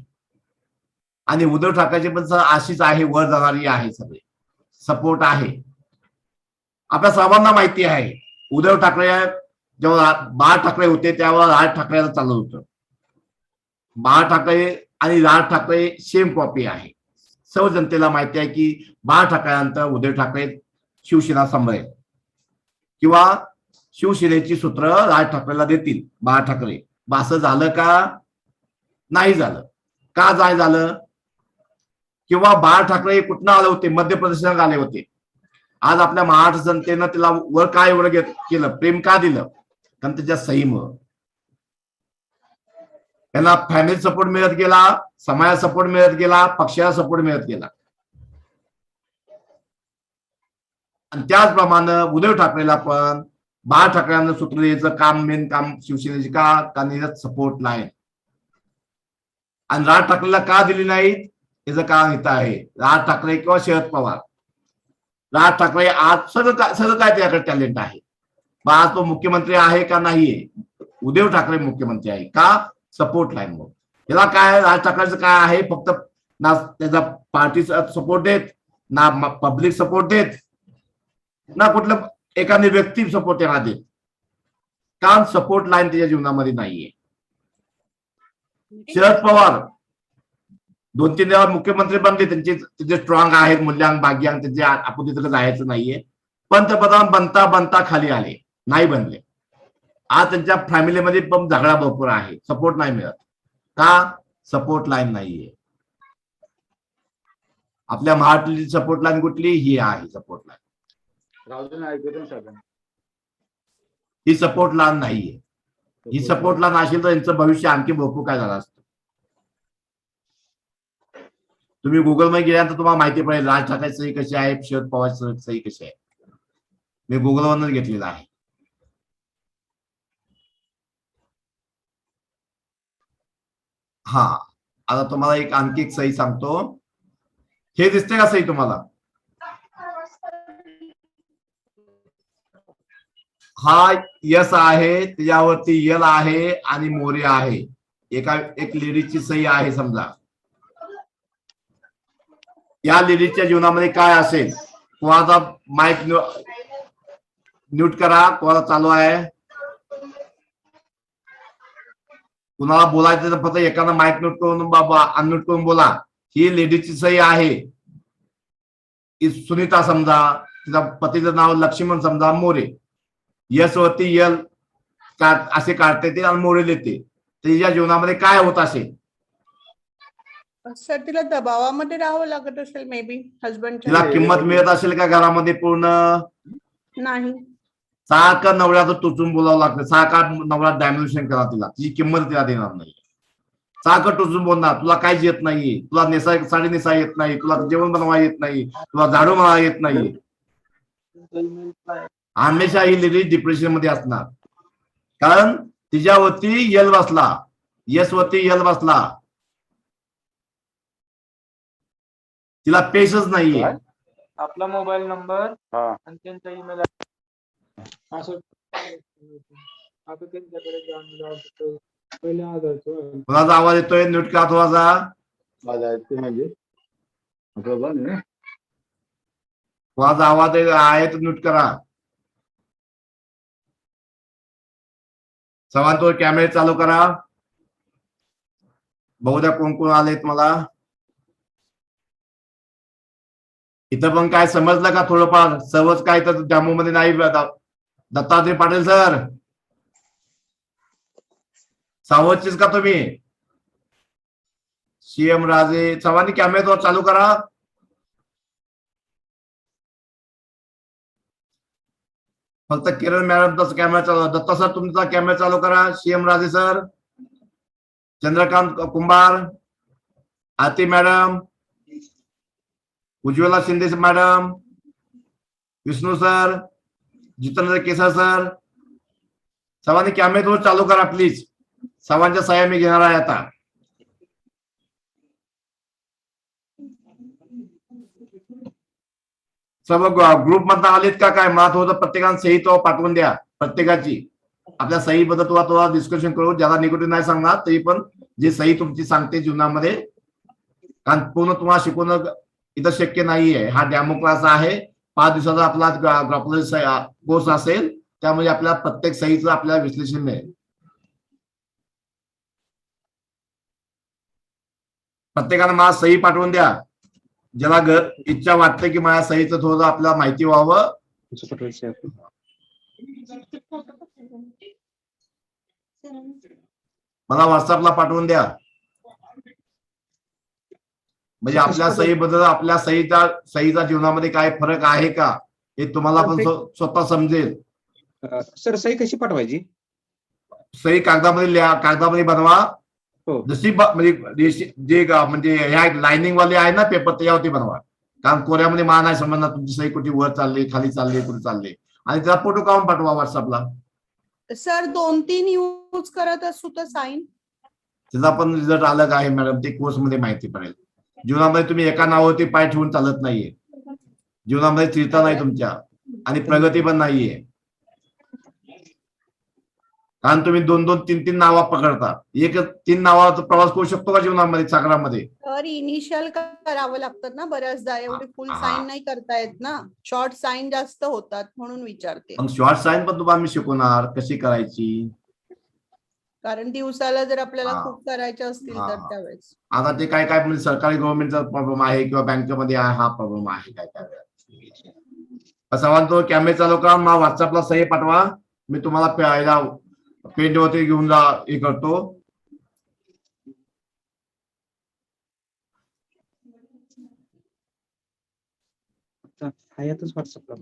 आणि उद्धव ठाकरेची पण अशीच आहे, वर जाणारी आहे, सगळे सपोर्ट आहे. आपल्या सर्वांना माहिती आहे, उद्धव ठाकरे जेव्हा बाळा ठाकरे होते त्यावेळेला राज ठाकरेला चालत होतं. बाळा ठाकरे आणि राज ठाकरे सेम कॉपी आहे. सर्व जनतेला माहिती आहे की बाळा ठाकरेनंतर उद्धव ठाकरे शिवसेना सांभाळेल किंवा शिवसेनेची सूत्र राज ठाकरेला देतील बाळा ठाकरे. असं झालं का? नाही झालं. का नाही झालं? किंवा बाळा ठाकरे कुठनं आले होते? मध्य प्रदेशात आले होते. आज आपल्या महाराष्ट्र जनतेनं त्याला वर काय एवढं केलं, प्रेम का दिलं? कारण त्याच्या सहीमुळं त्यांना फॅमिली सपोर्ट मिळत गेला, समाज सपोर्ट मिळत गेला, पक्षाला सपोर्ट मिळत गेला. आणि त्याचप्रमाणे उद्धव ठाकरेला पण बाळा ठाकरेंना सूत्र द्यायचं काम, मेन काम शिवसेनेचे का? कारण सपोर्ट नाही. आणि राज ठाकरेला का दिली नाहीत याचं कारण इथं आहे. राज ठाकरे किंवा शरद पवार, राज ठाकरे आज सगळं काय त्याच्याकडे टॅलेंट आहे. आज तो मुख्यमंत्री आहे का? नाहीये. उद्धव ठाकरे मुख्यमंत्री आहे का? सपोर्ट लाईन मग याला काय, राज ठाकरेचं काय आहे, फक्त ना त्याचा पार्टी सपोर्ट देत, ना पब्लिक सपोर्ट देत, ना कुठलं एखादी व्यक्ती सपोर्ट त्यांना देत. कारण सपोर्ट लाईन त्याच्या जीवनामध्ये नाहीये. शरद पवार 2-3 वेळा मुख्यमंत्री बनले, त्यांचे स्ट्रॉंग आहेत, मूल्यांक भाग्यांक त्यांचे, आपण तिथं जायचं नाहीये. पंतप्रधान बनता खाली आले, नाही बनले. आज त्यांच्या फॅमिलीमध्ये पण झगडा भरपूर आहे, सपोर्ट नाही मिळत. का? सपोर्ट लाईन नाहीये. आपल्या महाराष्ट्राची सपोर्ट लाईन कुठली? ही आहे सपोर्ट लाईन. ही सपोर्ट लाईन नाहीये. ही सपोर्ट लाईन असेल तर यांचं भविष्य आणखी भरपूर काय झालं असतं. तुम्ही गुगलमध्ये गेल्यानंतर तुम्हाला माहिती पडेल राज ठाकरे सही कशी आहे, शरद पवार सही कशी आहे. मी गुगलवरच घेतलेला आहे. हा, आता तुम्हाला आणखी एक सही सांगतो. हे दिसते का सही तुम्हाला? हा यस आहे, त्याच्यावरती यल आहे आणि मोरे आहे. एक लेडीजची सही आहे. समजा या लेडीजच्या जीवनामध्ये काय असेल? कोणाचा माईक म्यूट करा, कोणाला चालू आहे, कुणाला बोलायचं तर फक्त एकानं माईक म्यूट करून बाबा अनम्यूट करून बोला. ही लेडीजची सही आहे. सुनीता समजा, तिचा पतीचं नाव लक्ष्मण समजा, मोरे. यस वरती यल असे काढते ते आणि मोरे लिहिते. तिच्या जीवनामध्ये काय होत असेल? सर तिला दबावामध्ये राहावं लागत असेल, मे बी हजबंडच्या. तिला किंमत मिळत असेल का घरामध्ये? पूर्ण नाही. सारखं नवऱ्याचं टोचून बोलावं लागतं, सारखं नवरा डॅम्युलेशन करा तिला, तिची किंमत तिला देणार नाही. सारखं टोचून बोलणार, तुला काहीच येत नाही, तुला साडी नेसा येत नाही, तुला जेवण बनवा येत नाही, तुला झाडू मारा येत नाही. हमेशा ही लेडीज डिप्रेशन मध्ये असणार, कारण तिच्यावरती यल बसला, यस वरती यल बसला. तिला पेशच नाहीये. आपला मोबाईल नंबर आणि त्यांचा ईमेल असं आता त्यांच्याकडे जाऊन पहिले आधारचं. कोणाचा आवाज येतोय? न्यूट करा थोडासा. म्हणजे कोणाचा आवाज आहे तर न्यूट करा. सर्वांतो कॅमेरे चालू करा. बहुधा कोण कोण आलेत मला इथं पण काय समजलं का? थोडंफार सर्वच काय तर डेमो मध्ये नाही. दत्तात्रय पाटील सर, सावधचीच का तुम्ही? सीएम राजे, सर्वांनी कॅमेरा तो चालू करा. फक्त किरण मॅडमचा कॅमेरा चालू. दत्ता सर तुमचा कॅमेरा चालू करा. CM Raje sir, Chandrakant Kumbhar, Aarti madam, Ujjwala Shinde madam, Vishnu sir, Jitendra Kesar sir, सर्वांनी कॅमेरे थोडं चालू करा प्लीज. सर्वांच्या सह्या मी घेणार आहे आता. सर्व ग्रुप मधनं आलेत का काय? मला थोडं प्रत्येकाने सही तो पाठवून द्या. प्रत्येकाची आपल्या सही बद्दल थोडा डिस्कशन करू. ज्याला निगेटिव्ह नाही सांगणार तरी पण जी सही तुमची सांगते जीवनामध्ये, कारण पूर्ण तुम्हाला शिकवणं इथं शक्य नाहीये. हा डॅमो क्लास आहे. 5 दिवसाचा आपला कोर्स असेल, त्यामध्ये आपल्याला प्रत्येक सहीचं आपल्याला विश्लेषण मिळेल. प्रत्येकाने मला सही पाठवून द्या. ज्याला इच्छा वाटते की माझ्या सहीचं थोडं आपल्याला माहिती व्हावं, मला व्हॉट्सअपला पाठवून द्या. म्हणजे आपल्या सहीबद्दल, आपल्या सहीचा जीवनामध्ये काय फरक आहे का हे तुम्हाला पण स्वतः समजेल. सर सही कशी पाठवायची? सही कागदामध्ये लिहा, कागदामध्ये बनवा. हो. जशी म्हणजे जे म्हणजे ह्या लाइनिंग वाले आहे ना पेपर, त्यावरती बनवा. कारण कोऱ्यामध्ये मला नाही समजणार तुमची सही कुठे वर चालली, खाली चालली, कुठे चालली. आणि त्याला फोटो काढून पाठवा व्हॉट्सअपला. सर 2-3 यूज करत असू तर साईन त्याचा पण रिझल्ट अलग आहे मॅडम. ते कोर्स मध्ये माहिती पडेल. जीवनामध्ये तुम्ही एका नावावरती पाय ठेवून चालत नाहीये. जीवनामध्ये स्थिरता नाही तुमच्या, आणि प्रगती पण नाहीये. कारण तुम्ही 2-2, 3-3 नावा पकडता. 3 नावाचा प्रवास करू शकतो का जीवनामध्ये, सागरामध्ये? तर इनिशियल करावं लागतं ना बऱ्याचदा. एवढी फुल साईन नाही करता येत ना. शॉर्ट साईन जास्त होतात म्हणून विचारते. मग शॉर्ट साईन पण तुम्हाला मी शिकवणार कशी करायची. कारण दिवसाला जर आपल्याला हा. खूप करायचे असतील तर हा. त्यावेळेस. आता ते काय काय म्हणजे सरकारी गव्हर्नमेंटचा प्रॉब्लेम आहे किंवा बँकेमध्ये हा प्रॉब्लेम आहे काय काय. सर्वांना कॅमेरा चालू करा. मला व्हॉट्सअपला सही पाठवा. मी तुम्हाला पेंट वरती घेऊन हे करतो. व्हॉट्सअपला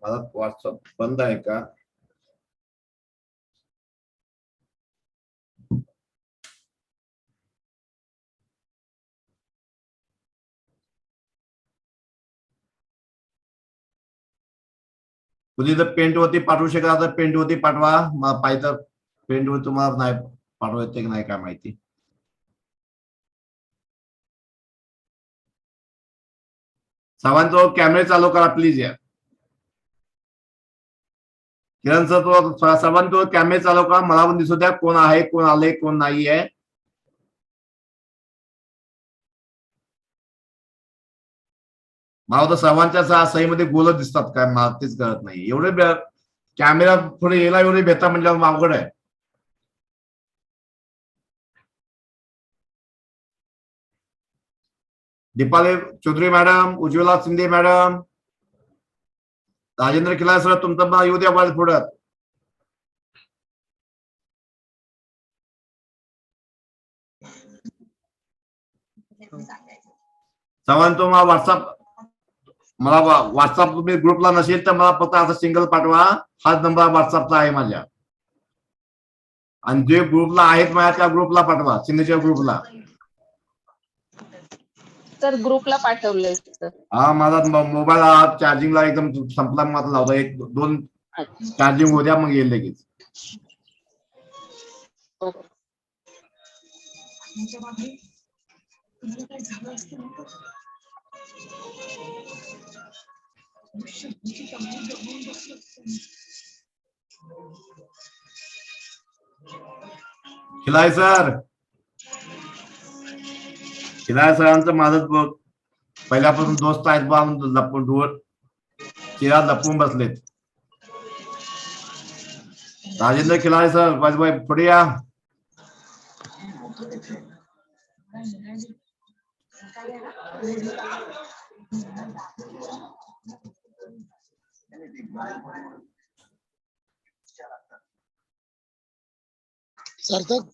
मला व्हॉट्सअप बंद आहे का? तुम्ही जर पेंट वरती पाठवू शकता तर पेंट वरती पाठवा. मला पाहिजे तर पेंट वर तुम्हाला नाही पाठवा येते की नाही काय माहिती. सर्वांचा कॅमेरा चालू करा प्लीज. या किरण सर, तो सर्वांचा कॅमेरा चालू करा. मला पण दिसू द्या कोण आहे, कोण आले, कोण नाही आहे. मला तर सर्वांच्या सहीमध्ये गोल दिसतात काय, मला तेच कळत नाही. एवढे कॅमेरा पुढे यायला एवढे भेटा म्हणजे अवघड आहे. Deepali Chaudhary madam, Ujjwala Shinde madam, Rajendra Khilare sir, तुमचं पण येऊ द्या पुढे. सर्वांचं मला व्हॉट्सअप तुम्ही ग्रुपला नसेल तर मला फक्त असं सिंगल पाठवा. हाच नंबर व्हॉट्सअपचा आहे माझ्या. आणि जे ग्रुपला आहेत माझ्या त्या ग्रुपला पाठवा, सिग्नेचर ग्रुपला. सर ग्रुपला पाठवलंय सर. हा, माझा मोबाईल चार्जिंगला एकदम संपला. मग लावता 1-2 चार्जिंग होऊ द्या, मग येईल लगेच. खिलारे सरांचं माझं पहिल्यापासून दोस्त आहेत बा. लपून चिरा लपून बसलेत. राजेंद्र खिलारे सर, वाजबाई पुढे या. सार्थक,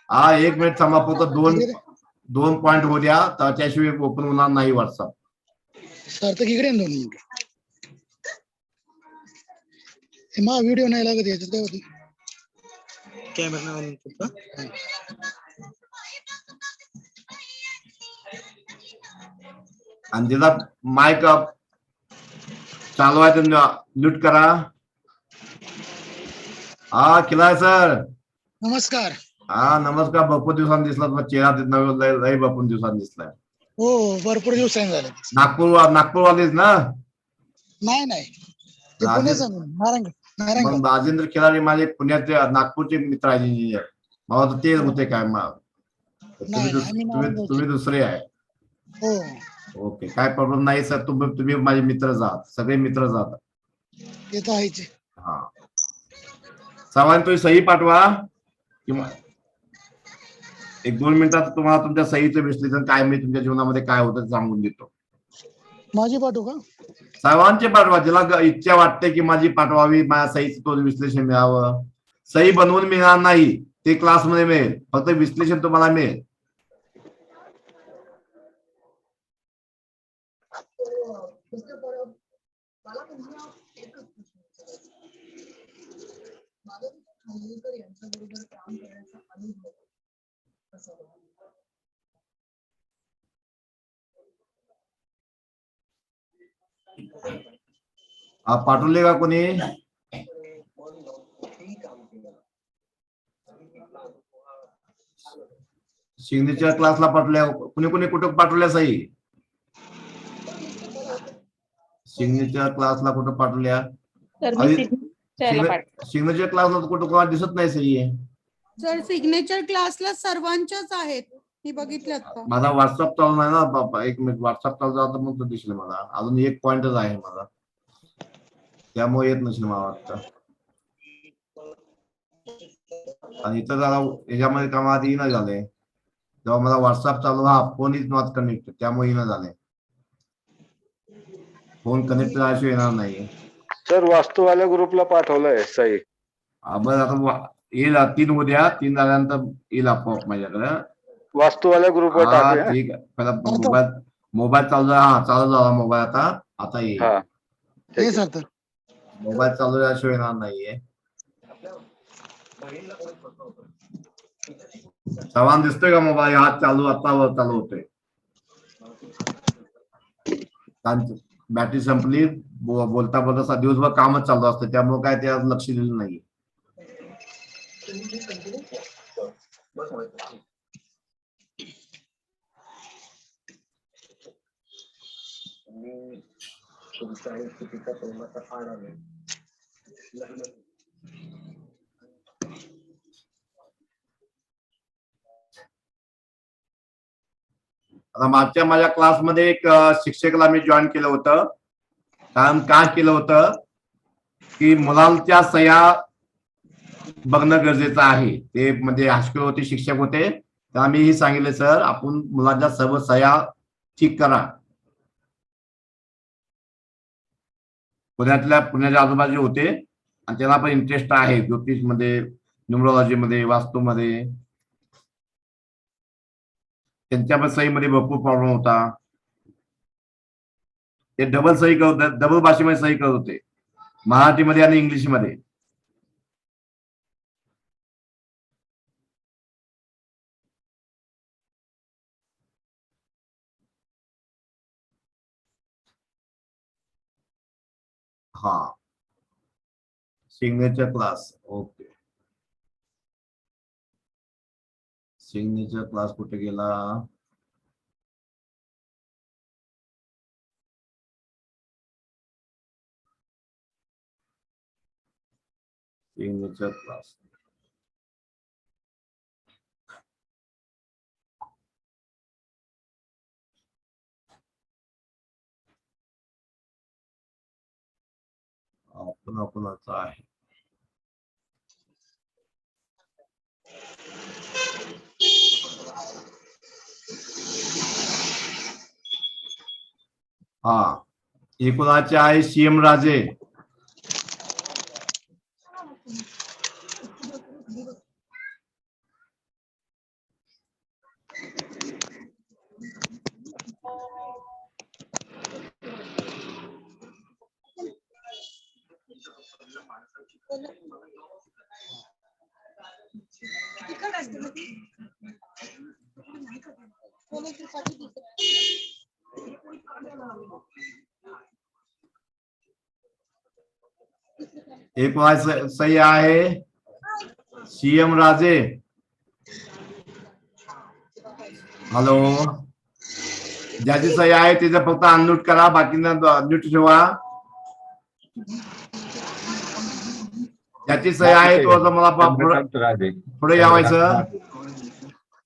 हा, 1 मिनिट थांबा. फक्त 2 पॉइंट होऊ द्या, त्याशिवाय ओपन होणार नाही व्हॉट्सअप. सार्थक इकडे 2 मिनिट. मा व्हिडिओ नाही लागत याच्यात काय होती? कॅमेरा आणि त्याचा माईक चालू आहे तर म्यूट करा. हा किला सर. नमस्कार. हा नमस्कार. भरपूर दिवसांनी दिसला तुला चेहरा लय भरपूर दिवसांनी दिसलाय. हो भरपूर दिवसांनी झाले. नागपूरवालीच ना? नाही ते राजेंद्र पुण्याचं नारायणगाव. मग राजेंद्र खिलारी माझे पुण्याचे नागपूरचे मित्र आहेत इंजिनियर. मला वाटतं ते होते काय मग नाही आम्ही नारायणगावचे. तुम्ही दुसरे आहे. हो ओके काय प्रॉब्लेम नाही सर. तुम्ही माझे मित्रच आहात. सगळे मित्रच आहात. ते तर आहेच. हा सर्वांनी तुम्ही सही पाठवा किंवा 1-2 मिनिटात तुम्हाला तुमच्या सहीचं विश्लेषण काय मी तुमच्या जीवनामध्ये काय होतं ते सांगून देतो. माझी पाठवू का? सर्वांचे पाठवा. ज्याला इच्छा वाटते की माझी पाठवावी, माझ्या सहीचं तो विश्लेषण मिळावं. सही बनवून मिळणार नाही, ते क्लासमध्ये मिळेल. फक्त विश्लेषण तुम्हाला मिळेल. पाठवले का कोणी? सिग्नेचर क्लासला पाठवल्या. कुणी कुठं पाठवल्या सही? सिग्नेचर क्लासला कुठं पाठवल्या? तर मी signature ला पाठवलं. सिग्नेचर क्लासला कुठं कोणाला दिसत नाही सही आहे. सर सिग्नेचर क्लासला सर्वांच्याच आहेत. मी बघितल्यात का? माझा व्हॉट्सअप चालू नाही ना बाबा. 1 मिनिट व्हॉट्सअप चालू झाला तर मग तो दिसले मला. अजून एक पॉइंटच आहे माझा, त्यामुळे येत नसेल मला वाटतं. आणि इथं जरा ह्याच्यामध्ये कामात येईना झालंय. जेव्हा मला व्हॉट्सअप चालू फोन इज नॉट कनेक्ट, त्यामुळे येईना झालंय. फोन कनेक्ट झाल्याशिवाय येणार नाही. सर वास्तूवाल्या ग्रुपला पाठवलंय सही. बरं आता येईल 3 उद्या. 3 झाल्यानंतर येईल आपोआप माझ्याकडे. वास्तूवाल्या ग्रुपवर हा टाकूया. ठीक आहे. पहिला मोबाईल चालू झाला. चालू झाला मोबाईल. आता येईल. हा हे सर तर मोबाईल चालू झाल्याशिवाय येणार नाहीये. सर्वांना दिसतोय का मोबाईल? हात चालू आता चालू होतोय. बॅटरी संपली. बोलता बोलता दिवसभर कामच चालू असतं, त्यामुळे काय त्यात लक्ष दिलं नाही. आता मागच्या माझ्या क्लासमध्ये एक शिक्षकाला मी जॉईन केलं होतं. कारण काय केलं होतं की मुलांच्या सह्या बघणं गरजेचं आहे. ते म्हणजे हायस्कूल होते, शिक्षक होते. तर आम्ही सांगितले सर आपण मुलांच्या सर्व सह्या ठीक करा. पुण्याच्या आजूबाजू होते आणि त्यांना पण इंटरेस्ट आहे ज्योतिषमध्ये, न्यूमरोलॉजीमध्ये, वास्तूमध्ये. त्यांच्या पण सहीमध्ये भरपूर प्रॉब्लेम होता. ते डबल भाषेमध्ये सही करत होते, मराठीमध्ये आणि इंग्लिशमध्ये. हा signature class. Okay signature class कुठे गेला? Signature class. कुणाचा आहे? हा हे कुणाचे आहे? CM राजे. एक कोणाची सही आहे? सीएम राजे. हॅलो, ज्याची सही आहे तिचं फक्त अनम्यूट करा, बाकींना म्यूट ठेवा. ज्याची सही आहे तो आता मला चंद्रकांत राजे. पुढे यावायचं.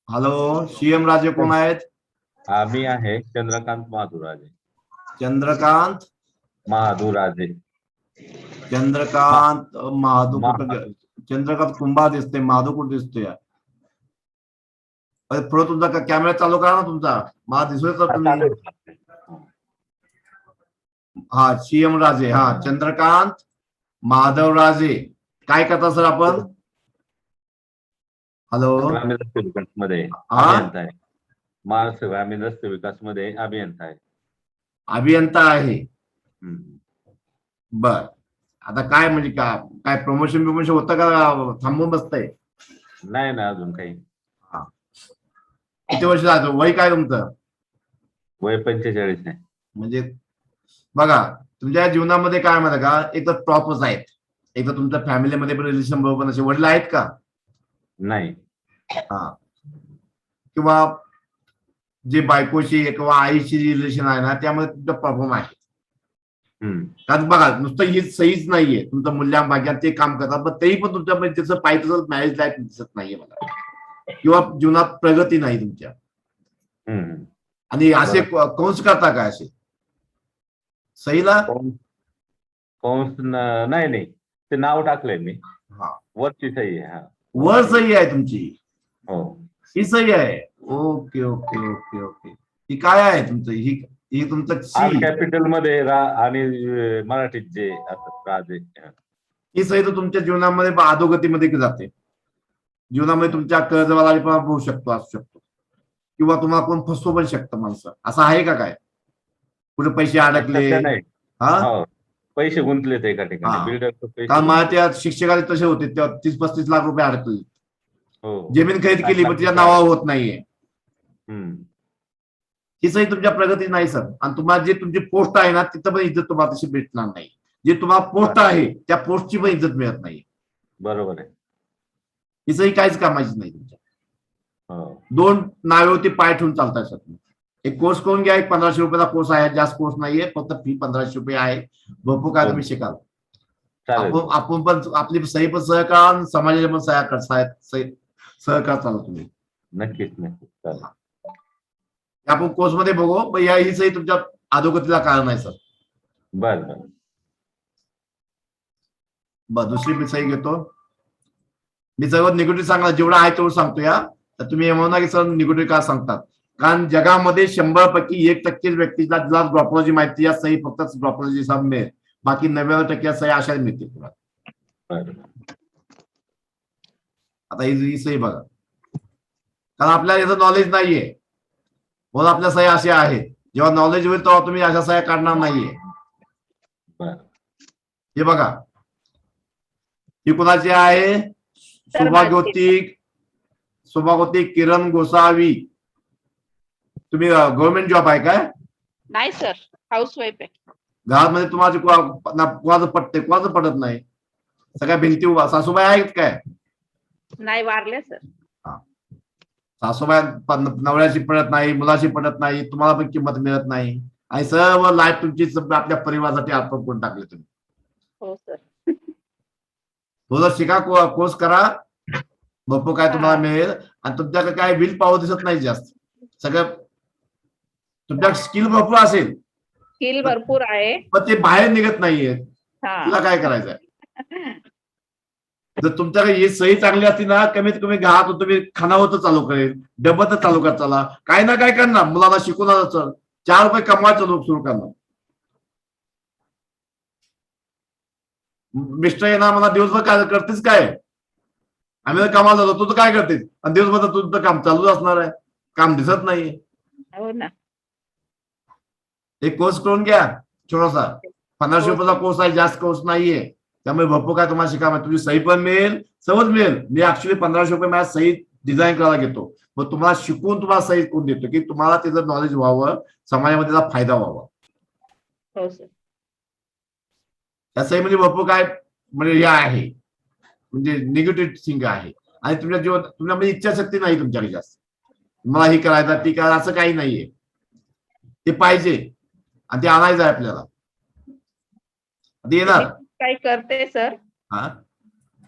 हॅलो, सीएम राजे कोण आहेत? मी आहे चंद्रकांत महादुराजे. चंद्रकांत महादुराजे. चंद्रकांत महादू कुठं? चंद्रकांत कुंभा दिसते, महादू कुठे दिसतोय? अरे पुढे तुमचा कॅमेरा चालू करा ना तुमचा, मला दिसतोय तर तुम्ही. हा, सीएम राजे. हा, चंद्रकांत माधव राजे. काय करता सर आपण? हॅलो, ग्रामीण रस्ते विकास मध्ये हा? अभियंता आहे. महाराष्ट्र ग्रामीण रस्ते विकास मध्ये अभियंता आहे. अभियंता आहे. हम्म. बर, आता काय म्हणजे काय प्रमोशन होतं का थांबून बसतंय? नाही ना अजून काही. किती वर्ष झालं? वय काय तुमचं? वय 45 आहे. म्हणजे बघा, तुमच्या जीवनामध्ये काय म्हणा का, एक तर प्रॉपर्स आहेत, एक तर तुमच्या फॅमिलीमध्ये पण रिलेशन बरोबर असे वडील आहेत का? नाही. हा, किंवा जे बायकोशी किंवा आईशी रिलेशन आहे ना, त्यामध्ये तुमचा प्रॉब्लेम आहे. कारण बघा, नुसतं ही सहीच नाहीये, तुमचं मूल्यांकन भाग्यात ते काम करतात, पण तेही पण तुमच्या त्याचं पाहिजे मॅरेज लाईफ दिसत नाहीये मला, किंवा जीवनात प्रगती नाही तुमच्या. आणि असे कंस करता काय असे सहीला? कंस नाही, ते नाव टाकलंय मी. हा, वरची सही आहे. वर सही आहे तुमची? हो, ही सही आहे. Okay okay okay okay. ही काय आहे तुमचं? ही तुमचं आर कॅपिटल मध्ये आणि मराठीत जे राजे. ही सही तर तुमच्या जीवनामध्ये अधोगतीमध्ये जाते. जीवनामध्ये तुमच्या कर्जवाला पण होऊ शकतो, असू शकतो, किंवा तुम्हाला कोण फसवू पण शकतं माणसं. असं आहे का काय? कुठे पैसे अडकले? हा, पैसे गुंतलेत एका ठिकाणी. बिल्डर कारण मला त्या शिक्षकाला तसे होते, तेव्हा 30-35 लाख रुपये अडकले. जमीन खरेदी केली पण तिच्या नावावर होत नाहीये. ही सही तुमच्या प्रगती नाही सर. आणि तुम्हाला जे तुमची पोस्ट आहे ना, तिथं पण इज्जत तुम्हाला तशी भेटणार नाही. जे तुम्हाला पोस्ट आहे त्या पोस्टची पण इज्जत मिळत नाही. बरोबर आहे. ही सही काहीच कामाची नाही तुमच्या. 2 नावेवरती पाय ठेवून चालताय सर. एक कोर्स करून घ्या, एक 1500 रुपयाचा कोर्स आहे, जास्त कोर्स नाहीये, फक्त फी 1500 रुपये आहे. भरपूर काय तुम्ही शिकाल. आपण पण आपली सही पण सहकार, समाजाला पण सहकार चालू तुम्ही. नक्कीच. आपण कोर्स मध्ये बघू, पण ही सही तुमच्या अधोगतीला कारण आहे सर. बरं, दुसरी मी सही घेतो. मी सर्व निगेटिव्ह सांगणार, जेवढं आहे तेवढं सांगतो. या तर तुम्ही म्हणू ना की सर निगेटिव्ह का सांगतात? कारण जगामध्ये 100 पैकी 1% व्यक्तीला ज्याला ग्रॉपॉलॉजी माहिती, या सही फक्त ग्रॉपॉलॉजी मिळेल, बाकी 99% सही अशा मिळते तुम्हाला. आता ही सही बघा, कारण आपल्याला याचं नॉलेज नाहीये म्हणून आपल्या सह्या अशा आहेत. जेव्हा नॉलेज होईल तेव्हा तुम्ही अशा सह्या काढणार नाहीये. हे बघा, ही कुणाची आहे? सौभाग्यवती किरण गोसावी. तुम्ही गव्हर्नमेंट जॉब आहे काय? नाही सर, हाऊस वाईफ आहे. घरामध्ये तुम्हाला कोणाचं पटते, कोणाचं पटत नाही? सगळ्या भिंती उभा. सासूबाई आहेत काय? नाही, वारले सर. सासूबाई नवऱ्याची पडत नाही, मुलाची पडत नाही, तुम्हाला पण किंमत मिळत नाही, आणि सर्व लाईफ तुमची आपल्या परिवारासाठी अर्पण करून टाकले तुम्ही. हो सर. थोडं शिका, कोर्स करा, भरपूर काय तुम्हाला मिळेल. आणि तुमच्याकडे काय विल पॉवर दिसत नाही जास्त. सगळं तुमच्या स्किल भरपूर असेल, स्किल भरपूर आहे, पण ते बाहेर निघत नाहीये. तुला काय करायचंय? जर तुमच्याकडे ही सही चांगली असती ना, कमीत कमी घरात तुम्ही खानावं चालू करेल, डबं तर चालू कर, चला काय ना काय करणार, मुलाला शिकवणार, 4 रुपये कमवायचं लोक सुरू करणार. मिस्टर येणार मला, दिवसभर काय करतेस काय? आम्ही तर कामाला जातो, तू तर काय करतेस? आणि दिवसभर तुझं काम चालूच असणार आहे, काम दिसत नाहीये. हो ना. एक कोर्स करून घ्या छोटासा, 1500 रुपयाचा कोर्स आहे, जास्त कोर्स नाहीये. त्यामुळे भरपूर काय तुम्हाला शिकायला, तुझी सही पण मिळेल, सहज मिळेल. मी ऍक्च्युली 1500 रुपये माझ्या सही डिझाईन करायला घेतो, मग तुम्हाला शिकवून तुम्हाला सही करून देतो, की तुम्हाला त्याचं नॉलेज व्हावं, समाजामध्ये त्याचा फायदा व्हावा. हो सर. त्या सहीमध्ये भरपूर काय म्हणजे हे आहे, म्हणजे निगेटिव्ह थिंक आहे. आणि तुमच्यामध्ये इच्छाशक्ती नाही तुमच्याकडे जास्त, मला हे करायचं ती करायचं असं काही नाहीये. ते पाहिजे आणि ते आणायचं आहे आपल्याला, ते येणार. काही करते सर, हा,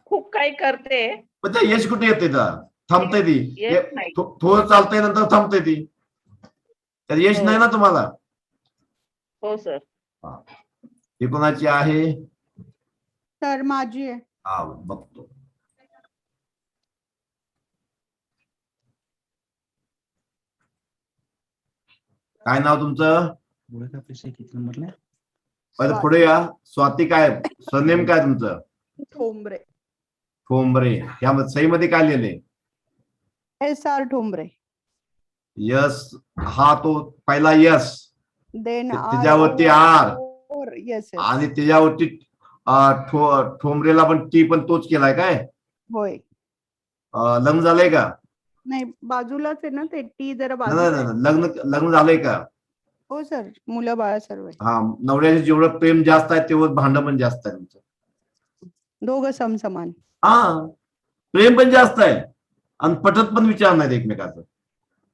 खूप काही करते, पण ते यश कुठे येते तर थांबते ती, यश नाही. थोडं चालतंय नंतर थांबते ती, तर यश हो. नाही ना तुम्हाला. हो सर. हे कोणाची आहे? तर माझी आहे. हा, बघतो. काय नाव तुमचं? पहिलं पुढे या. स्वाती काय सरनेम काय तुमचं? ठोंबरे. ठोंबरे. या सहीमध्ये काय लिहिले? SR ठोंबरे. यस, हा तो पहिला यस, देन त्याच्यावरती आर, येस आणि त्याच्यावरती ठोंबरेला पण टी पण तोच केलाय काय? होय. लग्न झालंय का? नाही, बाजूलाच आहे ना ते, टी जरा नाही, बाजूला. लग्न झालंय का? हो सर, मुलं बाळ सर्व आहे. हा, नवऱ्याचे जेवढं प्रेम जास्त आहे तेवढं भांडण पण जास्त आहे तुमचं. दोघं समसमान. हा, प्रेम पण जास्त आहे आणि पटत पण विचार नाहीत एकमेकाचं,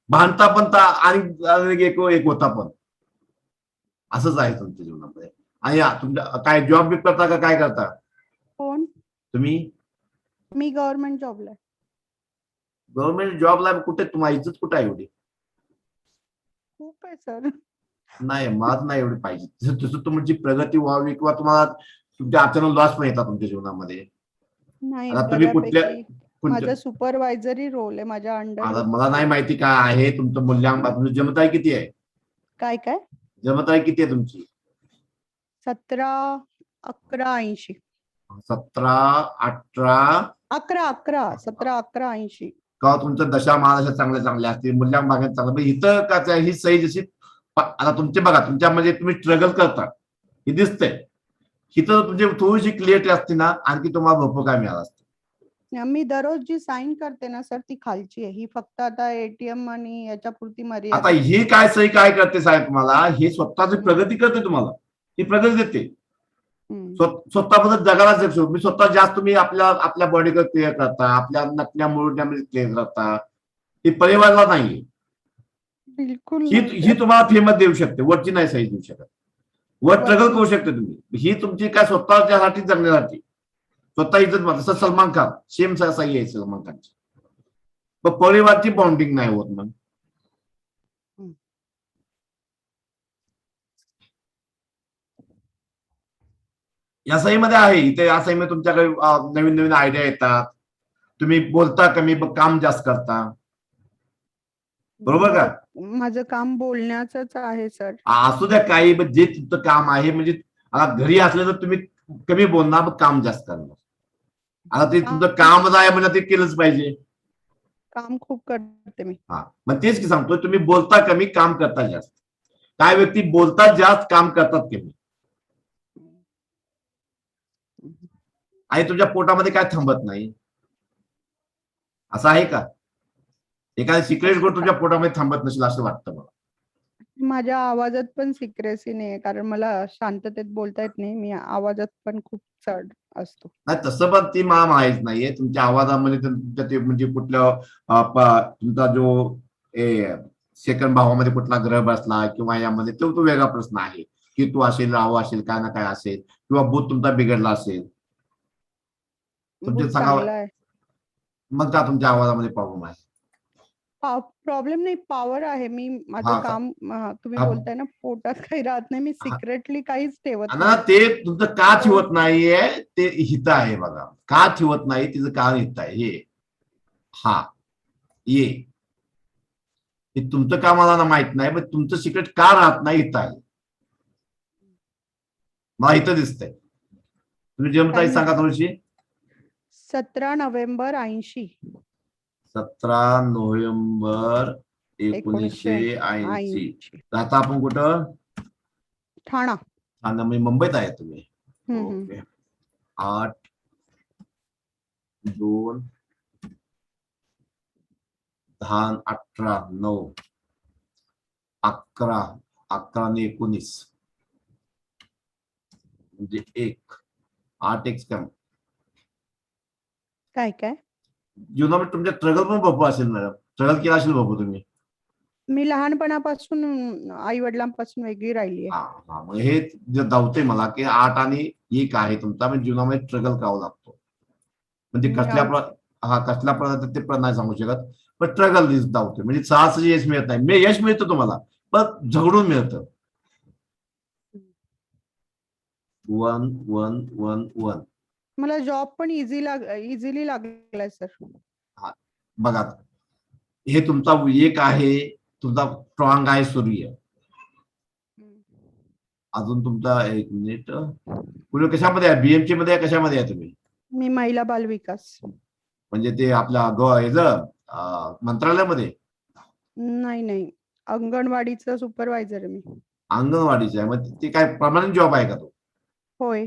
भांडता पण आणि एक होता पण. असंच आहे तुमच्या जीवनामध्ये. आणि तुमच्या काय जॉब बी करता का काय करता कोण? तुम्ही? मी गव्हर्नमेंट जॉबला आहे. गव्हर्नमेंट जॉबला कुठे तुम्हाला इज्जत कुठे आहे एवढी? खूप आहे सर. नाही, मला नाही एवढी पाहिजे. जसं तुमची प्रगती व्हावी किंवा तुम्हाला तुमच्या अचानक लॉस पण येतात तुमच्या जीवनामध्ये. नाही, आता तुम्ही बऱ्यापैकी माझा सुपरवायझरी रोल आहे माझ्या अंडर. मला नाही माहिती काय आहे तुमचं मूल्यांकन. तुमची जन्मतारीख किती आहे? काय काय? जन्मतारीख किती आहे तुमची? 17/11/80. 17/18/11. 17/11/80. का तुमचं दशा महादशा चांगल्या असतील, मूल्यांकन चांगलं, इथं का ही सही जशी आता तुमचे बघा, तुमच्यामध्ये तुम्ही स्ट्रगल करता हे दिसतंय. इथं तुमची थोडीशी क्लिअरिटी असते ना, आणखी तुम्हाला भरपूर काय मिळालं असतं. मी दररोज जी साईन करते ना सर, ती खालची आहे. ही फक्त आता ATM आणि याच्यापुरती मर्यादित. आता ही काय सही काय करते साहेब तुम्हाला? हे स्वतःची प्रगती करते तुम्हाला, ही प्रगती देते. स्वतःबद्दल जगाला जगतो. मी स्वतः जास्त तुम्ही आपल्या बॉडीकडे क्लिअर करता, आपल्या नकल्या मुळण्यामध्ये क्लिअर करता. ही परिवाराला नाही. बिलकुल ही तुम्हाला फेमस देऊ शकते, वरची नाही सही देऊ शकत. वर स्ट्रगल करू शकते तुम्ही. ही तुमची काय स्वतःच्यासाठी जगण्यासाठी, स्वतः इज्जत मारत. जसं सलमान खान सेम सही आहे सलमान खानची. पण परिवारची बॉन्डिंग नाही होत. मग या सहीमध्ये आहे. इथे या सहीमध्ये तुमच्याकडे नवीन नवीन आयडिया येतात. तुम्ही बोलता कमी, काम जास्त करता. बरोबर का? माझं काम बोलण्याचंच आहे सर. असू द्या काही, जे तुमचं काम आहे. म्हणजे आता घरी असलं तर तुम्ही कमी बोलणार, काम जास्त करणार. आता ते तुमचं कामच आहे म्हणजे ते केलंच पाहिजे. काम खूप करते मी. हा, मग तेच की सांगतोय, तुम्ही बोलता कमी, काम करता जास्त. काय व्यक्ती बोलतात जास्त, काम करतात कमी. आणि तुमच्या पोटामध्ये काय थांबत नाही, असं आहे का? एखादी सिक्रेट गोष्ट तुमच्या पोटामध्ये थांबत नसेल असं वाटतं मला. माझ्या आवाजात पण सिक्रेसी नाही, कारण मला शांततेत बोलता येत नाही. मी आवाजात पण खूप चढ असतो. नाही, तसं पण ती मला माहित नाहीये. तुमच्या आवाजामध्ये तुमच्या ते म्हणजे कुठल्या तुमचा जो सेकंड भावामध्ये कुठला ग्रह बसला किंवा यामध्ये तो वेगळा प्रश्न आहे की तू असेल, राहू असेल, काय ना काय असेल, किंवा बुध तुमचा बिघडला असेल. तुमचे सांगा मग का तुमच्या आवाजामध्ये प्रॉब्लेम आहे? प्रॉब्लेम नाही, पॉवर आहे. मी माझं काम तुम्ही बोलताय ना, पोटात काही राहत नाही. मी सिक्रेटली काहीच ठेवत ना. ते तुमचं का ठेवत नाहीये ते हित आहे बघा. का ठेवत नाही तिचं कारण हित आहे. हे तुमचं काम मला माहित नाही, पण तुमचं सिक्रेट का राहत नाही हित आहे. मला इथं दिसतंय. तुम्ही जन्मतारीख सांगा थोडीशी. 17 नोव्हेंबर 80. 17 नोव्हेंबर 1980. आता आपण कुठं? ठाणा. ठाणा म्हणजे मुंबईत आहे तुम्ही? ओके. 8/2/18/9/11 आणि 19 म्हणजे 1 8 एक काय काय जीवनामध्ये तुमच्या स्ट्रगल पण भरपूर असेल मॅडम. स्ट्रगल केला असेल भरपूर तुम्ही. मी लहानपणापासून आई वडिलांपासून वेगळी राहिली आहे. हा मग हे जे धावते मला की 8 आणि 1 आहे तुमचा, म्हणजे जीवनामध्ये स्ट्रगल करावा लागतो. म्हणजे मी कसल्या प्रकारचं ते पण नाही सांगू शकत, पण स्ट्रगल धावते. म्हणजे सहज यश मिळत नाही. यश मिळतं तुम्हाला, पण झगडून मिळतं. 1 1 1 1 मला जॉब पण इझिली लागलाय सर. बघा, हे तुमचा 1 आहे, तुमचा स्ट्रॉंग आहे सूर्य. अजून तुमचा 1 मिनिट, पुढे कशामध्ये आहे? बीएमसी मध्ये आहे, कशामध्ये आहे तुम्ही? मी महिला बाल विकास. म्हणजे ते आपल्या मंत्रालयामध्ये? नाही अंगणवाडीचं सुपरवायझर आहे मी. अंगणवाडीचे आहे. मग ते काय परमनंट जॉब आहे का तो? होय.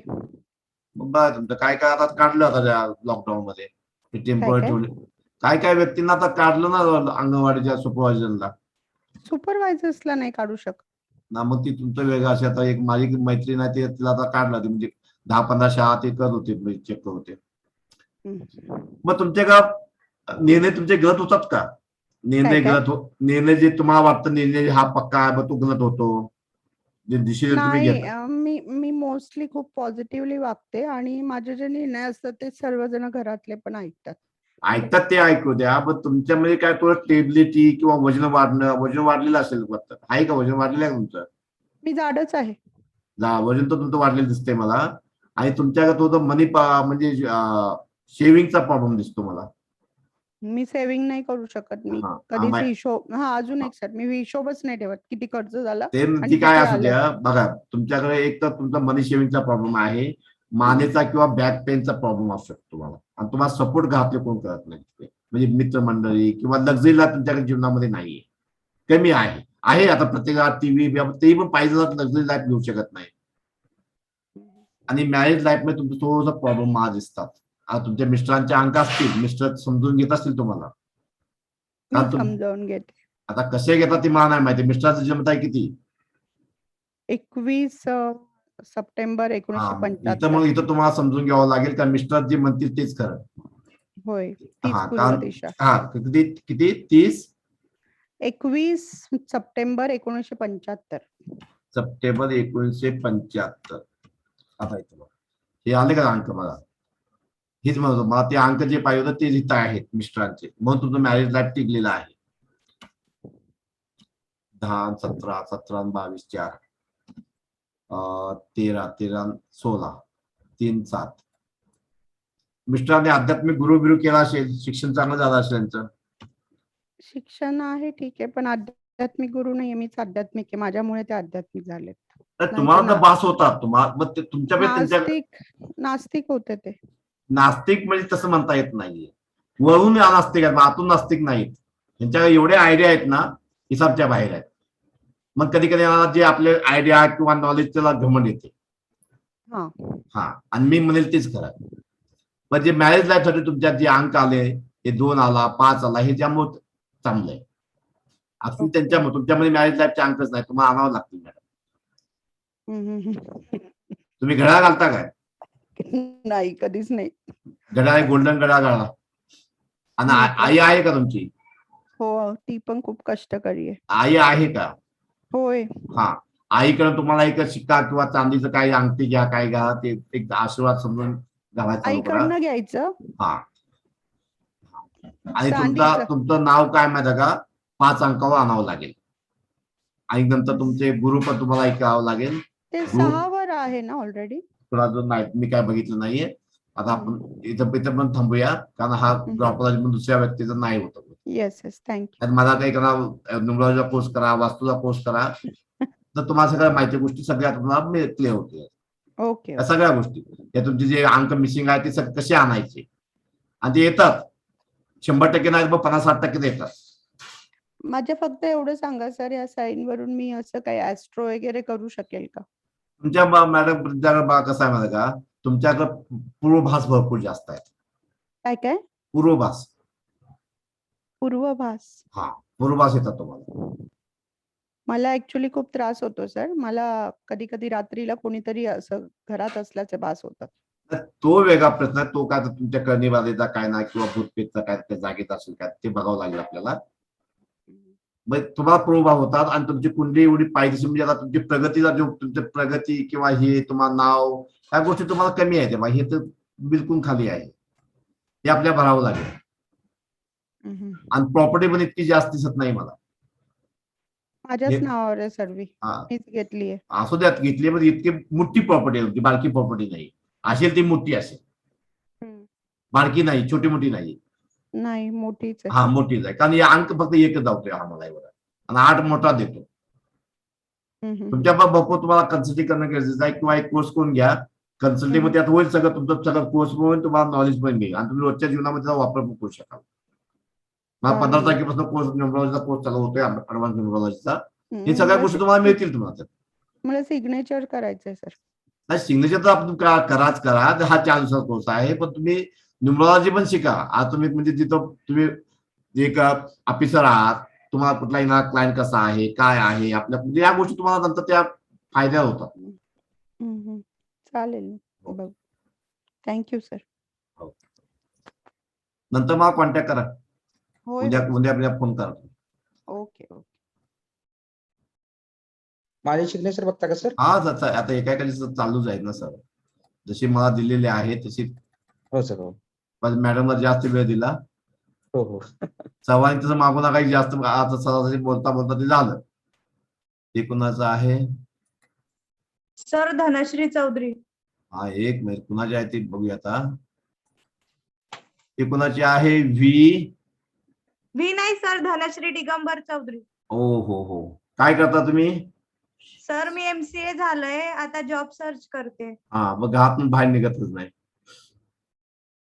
मग बघा तुमचं काय काय आता काढलं आता लॉकडाऊन मध्ये टेम्पोररी काय? ठेवले. काय व्यक्तींना आता काढलं ना अंगणवाडीच्या सुपरवायझरला. सुपरवायझर्सला नाही काढू शकत ना. मग ती तुमचं वेगळं असे. आता एक माझी मैत्रीण आहे, ते तिला आता काढला. ते म्हणजे 10-15 शाळा ते करत होते, चेक करत होते. मग तुमच्या का निर्णय तुमचे गलत होतात का? निर्णय जे तुम्हाला वाटतं निर्णय हा पक्का आहे, मग तो गलत होतो. जे डिसिजन तुम्ही नाही. घेता. मी मोस्टली खूप पॉझिटिव्हली वागते आणि माझे जे निर्णय असतात ते सर्वजण घरातले पण ऐकतात. ते ऐकू द्या. पण तुमच्यामध्ये काय थोडं स्टेबिलिटी किंवा वजन वाढलेलं असेल वाटतं. आहे का वजन वाढलेलं आहे तुमचं? मी जाडच आहे. वजन तर तुमचं वाढलेलं दिसतंय मला. आणि तुमच्या तो मनी म्हणजे शेव्हिंगचा प्रॉब्लेम दिसतो मला. मी सेव्हिंग नाही करू शकत. मी कधीच हिशोब. अजून एक सर, मी हिशोबच नाही ठेवत किती खर्च झाला. ते काय असू द्या. बघा, तुमच्याकडे एक तर तुमचा मनी शेव्हिंगचा प्रॉब्लेम आहे, मानेचा किंवा बॅक पेनचा प्रॉब्लेम असू शकतो तुम्हाला. आणि तुम्हाला सपोर्ट घातले कोण करत नाही. म्हणजे मित्रमंडळी किंवा लक्झरीला तुमच्याकडे जीवनामध्ये नाहीये, कमी आहे. आता प्रत्येकाला टीव्ही ते पण पाहिजे लक्झरी लाईफ घेऊ शकत नाही. आणि मॅरेज लाईफ मध्ये तुमचं थोडंसं प्रॉब्लेम मला दिसतात. आता तुमच्या मिस्टरांचे अंक असतील, मिस्टर समजून घेत असतील तुम्हाला. समजावून घेते. आता कसे घेतात ते मला नाही माहिती. मिस्टरांचं जन्मत आहे किती? 21 सप्टेंबर इथं 1975. इथं तुम्हाला समजून घ्यावं लागेल का मिस्टर जे म्हणतील तेच खरं. होय. तीच पूर्व दिशा. किती 30 21 सप्टेंबर 1975. सप्टेंबर 1975. आता इथं बघा, हे आले का अंक? मला हेच म्हणतो, मला ते अंक जे पाहिजे होते ते इथं आहेत मिस्टरांचे, म्हणून तुमचं मॅरेज लाईफ टिकलेलं आहे. 10 17 17 22 4 13 13 16 3 7. मिस्टरांनी आध्यात्मिक गुरु केला असेल, शिक्षण चांगलं झालं असेल त्यांचं. शिक्षण आहे ठीक आहे, पण आध्यात्मिक गुरु नाहीये. मीच आध्यात्मिक आहे. माझ्यामुळे ते आध्यात्मिक झालेत. तुम्हाला तर भास होता मग ते तुमच्या नास्तिक होते ते. नास्तिक म्हणजे तसं म्हणता येत नाहीये. वरून नास्तिक आहेत, आतून नास्तिक नाहीत. त्यांच्याकडे एवढे आयडिया आहेत ना, हिसाबच्या बाहेर आहेत. मग कधी कधी जे आपले आयडिया किंवा नॉलेज त्याला घमंड येते. आणि मी म्हणेल तेच खरं. पण जे मॅरेज लाईफ साठी तुमच्यात जे अंक आले, हे 2 आला 5 आला, हे त्यामुळे चांगलंय. अजून तुमच्यामध्ये मॅरेज लाईफचे अंकच नाही, तुम्हाला आणावं लागतील मॅडम. तुम्ही घड्याळ घालता काय? नाही, कधीच नाही. घड्याळ गोल्डन घड्याळ घाला. आणि आई आहे का तुमची? हो, ती पण खूप कष्टकरी आहे. आई आहे का? होय. आईकडे तुम्हाला एक शिक्का किंवा चांदीचं काही अंगठी घ्या, काय घ्या, ते एक आशीर्वाद समजून घालायचा. आईकडनं घ्यायचं. आणि तुमचं नाव काय माहिती का? 5 अंकावर आणावं लागेल. आणि नंतर तुमचे गुरु पण तुम्हाला ऐकावं लागेल. ते 6 वर आहे ना ऑलरेडी. कुणाचं नाही, मी काय बघितलं नाहीये. आता आपण इथं पण थांबूया, कारण हा ग्राहकाला दुसऱ्या व्यक्तीचं नाही होत. Yes thank you. मला काही करा, न्यूमरॉलॉजीचा कोर्स करा, वास्तूचा कोर्स करा, तर तुम्हाला सगळ्या माहिती गोष्टी सगळ्या तुम्हाला क्लिअर होतील. ओके. सगळ्या गोष्टी, या तुमचे जे अंक मिसिंग आहे ते कसे आणायचे, आणि ते येतात. 100% नाही, मग 50-60% येतात. माझ्या फक्त एवढं सांगा सर, या साईन वरून मी असं काही ऍस्ट्रो वगैरे करू शकेल का? तुमच्या मॅडम कसं आहे माहिती का, तुमच्याकडे पूर्वभास भरपूर जास्त आहेत. काय? पूर्वभास. पूर्वभास येतात तुम्हाला. मला ऍक्च्युली खूप त्रास होतो सर. मला कधी कधी रात्रीला कोणीतरी असं घरात असल्याचे भास होतात. तर तो वेगळा प्रश्न आहे. तो काय तर तुमच्या करणीबाधेचा काय ना किंवा भूतपेचा काय त्या जागेत असेल काय ते बघावं लागेल आपल्याला. मग तुम्हाला प्रभाव होतात आणि तुमची कुंडली एवढी पाहिजे म्हणजे आता तुमची प्रगतीचा जो तुमची प्रगती किंवा हे तुम्हाला नाव ह्या गोष्टी तुम्हाला कमी आहेत हे तर बिलकुल खाली आहे. हे आपल्याला भरावं लागेल. आणि प्रॉपर्टी पण इतकी जास्त दिसत नाही मला. माझ्याच हे- नावावर आहे सर्व. हा मीच घेतली आहे. असू द्यात घेतली म्हणजे इतकी मोठी प्रॉपर्टी आहे, बारकी प्रॉपर्टी नाही. असेल ती मोठी असेल, बारकी नाही, छोटी मोठी नाही. नाही, मोठीच आहे. हा मोठीच आहे, कारण या अंक फक्त एकच जातोय आम्हाला एवढा आणि 8 मोठा देतो. तुमच्या बाबा तुम्हाला कन्सल्टिंग करणं गरजेचं आहे किंवा एक कोर्स करून घ्या. कन्सल्टिंग मध्ये आता होईल सगळं तुमचं सगळं कोर्स होईल, तुम्हाला नॉलेज पण मिळेल आणि तुम्ही रोजच्या जीवनामध्ये त्याचा वापर पण करू शकाल. मला 15 तारखेपासून कोर्स न्यूमरॉलॉजीचा कोर्स चालू होतोय, ऍडव्हान्स न्यूमरॉलॉजीचा. हे सगळ्या गोष्टी तुम्हाला मिळतील तुम्हाला. मला सिग्नेचर करायचंय सर. नाही सिग्नेचर तर आपण कराच करा, हा 4 दिवसाचा कोर्स आहे, पण तुम्ही न्यूमरॉलॉजी पण शिका. आज तुम्ही म्हणजे तिथं तुम्ही एक ऑफिसर आहात, तुम्हाला कुठलाही ना क्लायंट कसा आहे काय आहे आपल्या म्हणजे या गोष्टी तुम्हाला नंतर त्या फायद्या होतात. चालेल. बघ. Thank you sir. नंतर मला कॉन्टॅक्ट करा. होय. उद्या आपल्याला फोन करा. ओके. माझे सिग्नेचर बघता का सर? हा सर आता एका चालूच आहे ना सर, जशी मला दिलेली आहे तशी. हो सर. हो पण मॅडमला जास्त वेळ दिला. हो हो. सवानी तसं मागू नका की जास्त आता सरासरी बोलता ते झालं. ते कुणाचं आहे? सर धनश्री चौधरी. हा एक मिनिट कुणाची आहे ती बघूया आता. ती कुणाची आहे? व्ही नाही सर, धनश्री दिगंबर चौधरी. हो काय करता तुम्ही? सर मी MCA झालंय, आता जॉब सर्च करते. हा मग घरातून बाहेर निघतच नाही.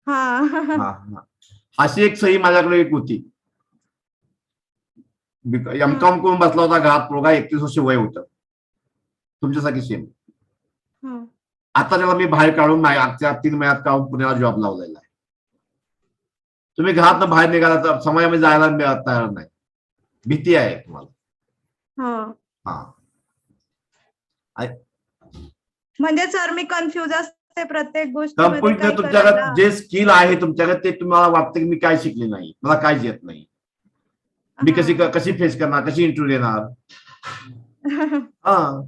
हा. अशी एक सही माझ्याकडे एक होती. M.Com करून बसला होता घरात, पोरगा 31 वर्ष वय होतं तुमच्यासाठी सेम. आता त्याला मी बाहेर काढून आजच्या 3 महिन्यात काढून पुण्याला जॉब लावलेला आहे. तुम्ही घरातनं बाहेर निघाला तर समाजामध्ये जायला तयार नाही, भीती आहे तुम्हाला. हा म्हणजे सर मी कन्फ्युज असते प्रत्येक गोष्ट. कंपनीत तुमच्याकडे जे स्किल आहे तुमच्याकडे ते तुम्हाला वाटतं की मी काय शिकले नाही, मला काहीच येत नाही, मी कशी फेस करणार, कशी इंटरव्ह्यू देणार. हा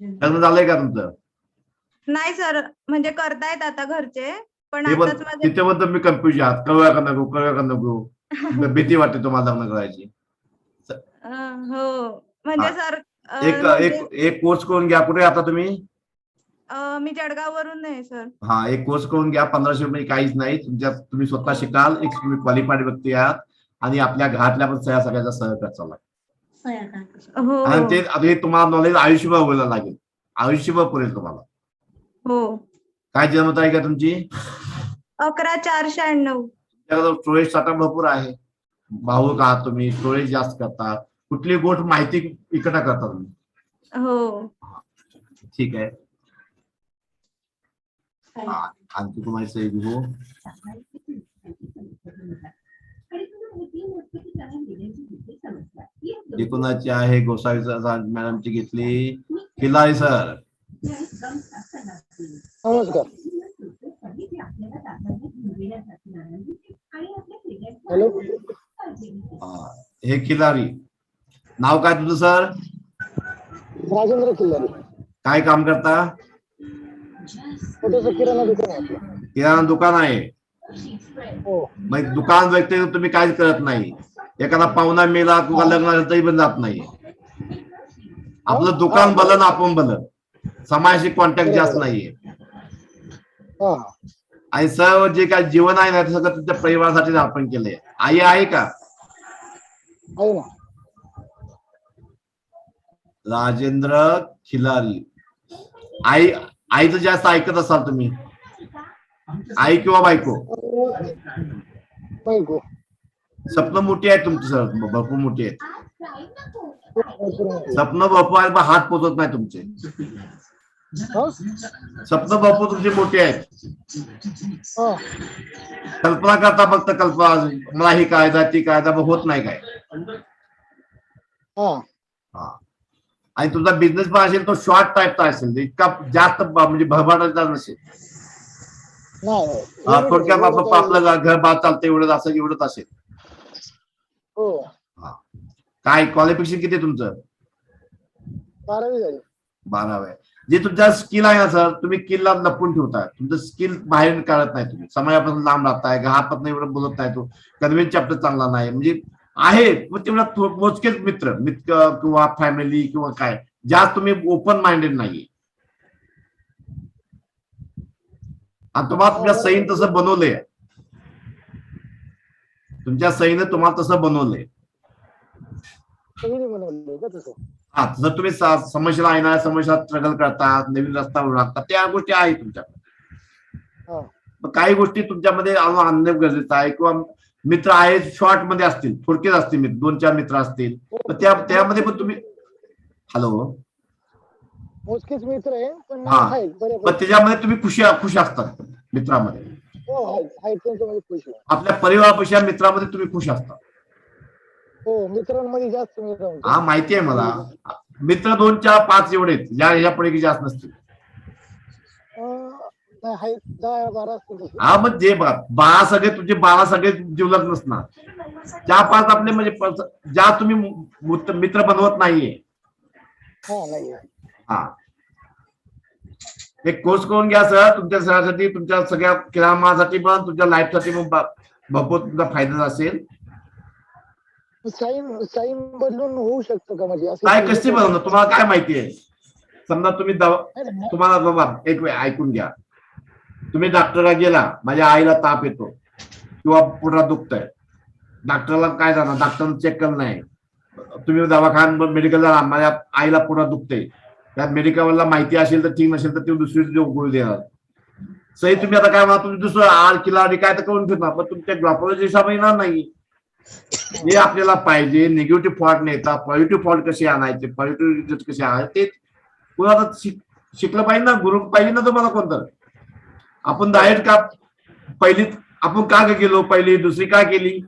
लग्न झालंय का तुमचं? नाही सर, म्हणजे करतायत आता घरचे, पण तिथे पण तुम्ही कन्फ्युज आहात, कळूया का नको भीती वाटते तुम्हाला लग्न करायची. हो म्हणजे सर एक कोर्स करून घ्या. कुठे आता तुम्ही? मी जळगाव वरून आहे सर. हा एक कोर्स करून घ्या, 1500 रुपये काहीच नाही. तुम्ही स्वतः शिकाल, एक तुम्ही क्वालिफाईड व्यक्ती आहात आणि आपल्या घरातल्या पण सगळ्याचा सहकार चालला. आणि ते तुम्हाला नॉलेज आयुष्यभर व्हायला लागेल, आयुष्यभर पुरेल तुम्हाला. हो. काय जन्मतारीख आहे तुमची? 11/4/96. स्टोरेज साठा भरपूर आहे, भावूक आहात तुम्ही, स्टोरेज जास्त करता, कुठली गोष्ट माहिती इकट्ठा करता तुम्ही. हो ठीक आहे. आणखी तुम्हाला सही घेऊ. कोणाची आहे? गोसावी मॅडमची घेतली. खिलारी सर नमस्कार. हॅलो. हे खिलारी नाव काय तुझं सर? राजेंद्र खिल्लारी. काय काम करता? छोटंसं किराणा दुकान आहे आपलं. किराणा दुकान आहे. हो. मग दुकान व्यक्ती तुम्ही काहीच करत नाही. एखादा पाहुणा मेला किंवा लग्न झालं तरी पण जात नाही. आपलं दुकान भलं आपण भलं, समाजाशी कॉन्टॅक्ट जास्त नाहीये. आणि सर्व जे काय जीवन आहे ना ते सगळं तुमच्या परिवारासाठी आपण केलंय. आई आहे का? आहे ना. राजेंद्र खिलारी. आईचं जास्त ऐकत असाल तुम्ही, आई किंवा बायको? बायको. स्वप्न मोठी आहेत तुमची सर, भरपूर मोठी आहेत. स्वप्न भरपूर आहेत पण हात पोचत नाही तुमचे. स्वप्न भरपूर तुमची मोठी आहेत, कल्पना करता फक्त कल्पना, मला ही कायदा ती कायदा, होत नाही काय. आणि तुमचा बिझनेस पण असेल तो शॉर्ट टाईपचा असेल, इतका जास्त म्हणजे भरभराटा नसेल. नाही थोडक्यात आपलं घर बार चालतं एवढंच असेल, एवढंच असेल. हो काय क्वालिफिकेशन किती आहे तुमचं? 12वी झाली. 12वी. जे तुमच्या स्किल आहे ना सर, तुम्ही स्किलला लपून ठेवताय. तुमचं स्किल बाहेर काढत नाही, तुम्ही समाजापासून लांब राहताय, घरापासून एवढं बोलत नाही, तो कन्व्हिन्स चॅप्टर चांगला नाही, म्हणजे आहे पण तेवढा मोजकेच मित्र किंवा फॅमिली किंवा काय, जास्त तुम्ही ओपन माइंडेड नाहीये. आणि तुम्हाला तुमच्या सईन तसं बनवलंय, तुमच्या सईनं तुम्हाला तसं बनवलंय. हा, जर तुम्ही समस्याला आहे ना, समस्या स्ट्रगल करतात, नवीन रस्ता ओळखतात, त्या गोष्टी आहेत तुमच्याकडे. काही गोष्टी तुमच्यामध्ये आणणं गरजेचं आहे, किंवा मित्र आहेत शॉर्ट मध्ये असतील, थोडकेच असतील मित्र, 2-4 मित्र असतील, तर त्यामध्ये पण तुम्ही हॅलो मोजकेच मित्र आहे पण हा. आहेत बऱ्यापैकी. पण त्याच्यामध्ये तुम्ही खुश असतात मित्रामध्ये. हो आहेत त्यांच्यामध्ये खुश आहे. आपल्या परिवारापेक्षा मित्रामध्ये तुम्ही खुश असता. हो मित्रांमध्ये जास्त मित्र आहेत. हा माहिती आहे मला. मित्र 2, 4, 5 एवढे यापुढे की जास्त नसतील. नाही आहेत 10-12 असतील. हा मग जे 12 सगळे तुझे 12 सगळे जिवलग नसणार. 4-5 आपले म्हणजे ज्या तुम्ही मित्र बनवत नाहीये. हा नाही हा एक कोर्स करून घ्या सर, तुमच्या सगळ्यासाठी, तुमच्या सगळ्या किरामासाठी पण, तुमच्या लाईफसाठी पण भरपूर तुमचा फायदा असेल. साईन बदलून होऊ शकतं का म्हणजे असं? काय कशी बनवणार तुम्हाला काय माहिती आहे? समजा तुम्ही तुम्हाला बाबा एक वेळ ऐकून घ्या, तुम्ही डॉक्टरला गेला, माझ्या आईला ताप येतो किंवा पोटात दुखतंय, डॉक्टरला काय जाणार, डॉक्टरनं चेक करत नाही. तुम्ही दवाखाना मेडिकलला, माझ्या आईला पोटात दुखते, त्या मेडिकलला माहिती असेल तर ठीक, नसेल तर ती दुसरी गोळी देणार. सही तुम्ही आता काय म्हणा, तुम्ही दुसरं आर किला काय तर करून ठेवणार, पण तुमच्या ग्राफॉलॉजी हिसाब येणार नाही. हे आपल्याला पाहिजे. निगेटिव्ह फॉल्ट नाही येतात, पॉझिटिव्ह फॉल्ट कसे आणायचे, पॉझिटिव्ह रिझल्ट कसे आणायचे, ते कुणाला शिकलं पाहिजे ना, गुरु पाहिजे ना तुम्हाला कोणतं. आपण डायरेक्ट का पहिली आपण का गेलो, पहिली दुसरी का केली,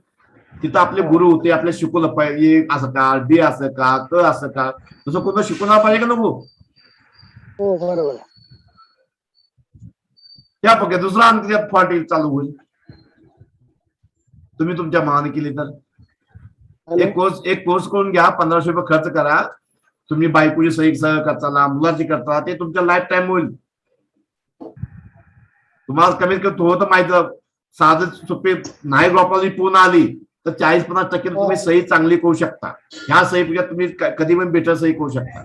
तिथं आपले गुरु होते, आपल्याला शिकवलं पाहिजे, असं का, बी असं का, क असं का, तसं कोणतं शिकवणार पाहिजे का नको. हो बरोबर. त्या पक्ष दुसरा आणखी फॉल्ट चालू होईल, तुम्ही तुमच्या मनाने केली तर. एक कोर्स करून घ्या, 1500 रुपये खर्च करा, तुम्ही बायकोची सही करताना, मुलाची करता, ते तुमच्या लाईफ टाइम होईल. तुम्हाला कमीत कमी थोडं माहिती, साधं सोपे नाही ग्राफॉलॉजी पूर्ण आली तर 40-50% तुम्ही सही चांगली करू शकता. ह्या सहीपेक्षा तुम्ही कधी पण बेटर सही करू शकता.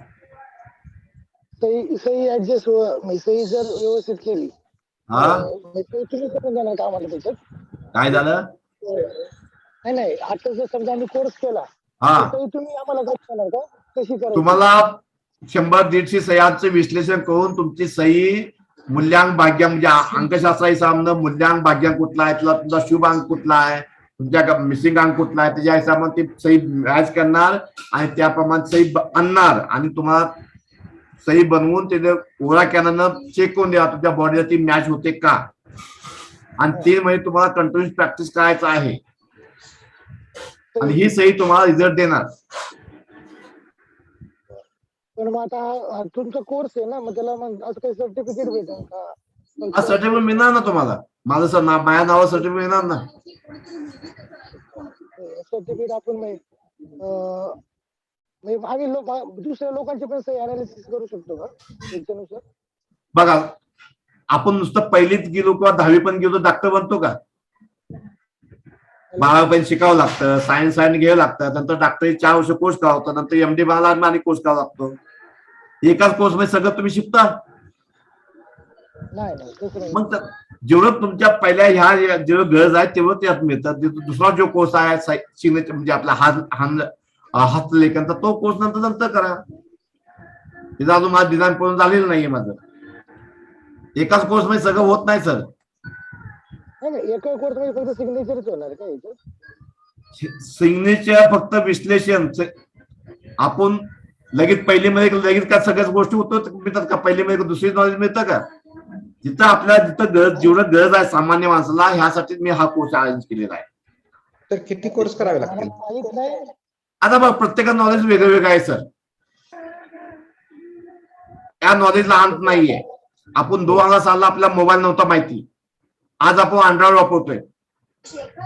सही ऍडजस्ट सही जर व्यवस्थित केली, तुम्ही करून देणार का आम्हाला त्याच्यात? काय झालं? नाही आता जर समजा आम्ही कोर्स केला, तुम्ही आम्हाला करणार का, कशी करायची? तुम्हाला 100-150 सह्यांचं विश्लेषण करून तुमची सही मूल्यांक भाग्य, म्हणजे अंकशास्त्र हिसाबानं मूल्यांक भाग्य कुठला आहे, तुमचा शुभ अंक कुठला आहे, तुमच्या मिसिंग अंक कुठला आहे, त्याच्या हिसाबाने ती सही मॅच करणार आणि त्याप्रमाणे सही आणणार आणि तुम्हाला सही बनवून त्याचे ओळा कॅननं चेक करून द्या तुमच्या बॉडीला ती मॅच होते का. आणि 3 महिने तुम्हाला कंटिन्युअस प्रॅक्टिस करायचं आहे आणि ही सही तुम्हाला रिझल्ट देणार. पण मग आता तुमचा कोर्स आहे ना, मग त्याला मग असं काही सर्टिफिकेट भेटेल का? सर्टिफिकेट मिळणार ना तुम्हाला, माझं माझ्या नावावर सर्टिफिकेट मिळणार ना. सर्टिफिकेट आपण आम्ही दुसऱ्या लोकांचे पण सही अनालिसिस करू शकतो का त्याच्यानुसार? बघा, आपण नुसतं पहिलीच गेलो किंवा 10वी पण गेलो डॉक्टर बनतो का? 12वी पण शिकावं लागतं, सायन्स घ्यावं लागतं, नंतर डॉक्टरी 4 वर्ष कोर्स करावं लागतं, नंतर MD बनायला आणि कोर्स करावा लागतो. एकाच कोर्स मध्ये सगळं तुम्ही शिकता? नाही. मग जेवढं तुमच्या पहिल्या ह्या जेवढं गरज आहे तेवढं त्यात मिळतं. दुसरा जो कोर्स आहे सिग्नेचर म्हणजे आपला हस्तलेखनचा, तो कोर्स नंतर करा. तिथं अजून माझं डिझाईन पूर्ण झालेलं नाहीये माझं. एकाच कोर्स मध्ये सगळं होत नाही सर. एका कोर्स मध्ये फक्त सिग्नेचरच होणार का? सिग्नेचर फक्त विश्लेषण. आपण लगेच पहिलीमध्ये लगेच का सगळ्याच गोष्टी मिळतात का? पहिलीमध्ये दुसरी नॉलेज मिळतं का? जिथं आपल्याला जिथं जेवढं गरज आहे सामान्य माणसाला, ह्यासाठी मी हा कोर्स अरेंज केलेला आहे. तर किती कोर्स करावे लागतील? आता बघ, प्रत्येक नॉलेज वेगळं वेगळं आहे सर. या नॉलेजला अंत नाहीये. आपण 2000 साली आपला मोबाईल नव्हता माहिती, आज आपण अँड्रॉइड वापरतोय.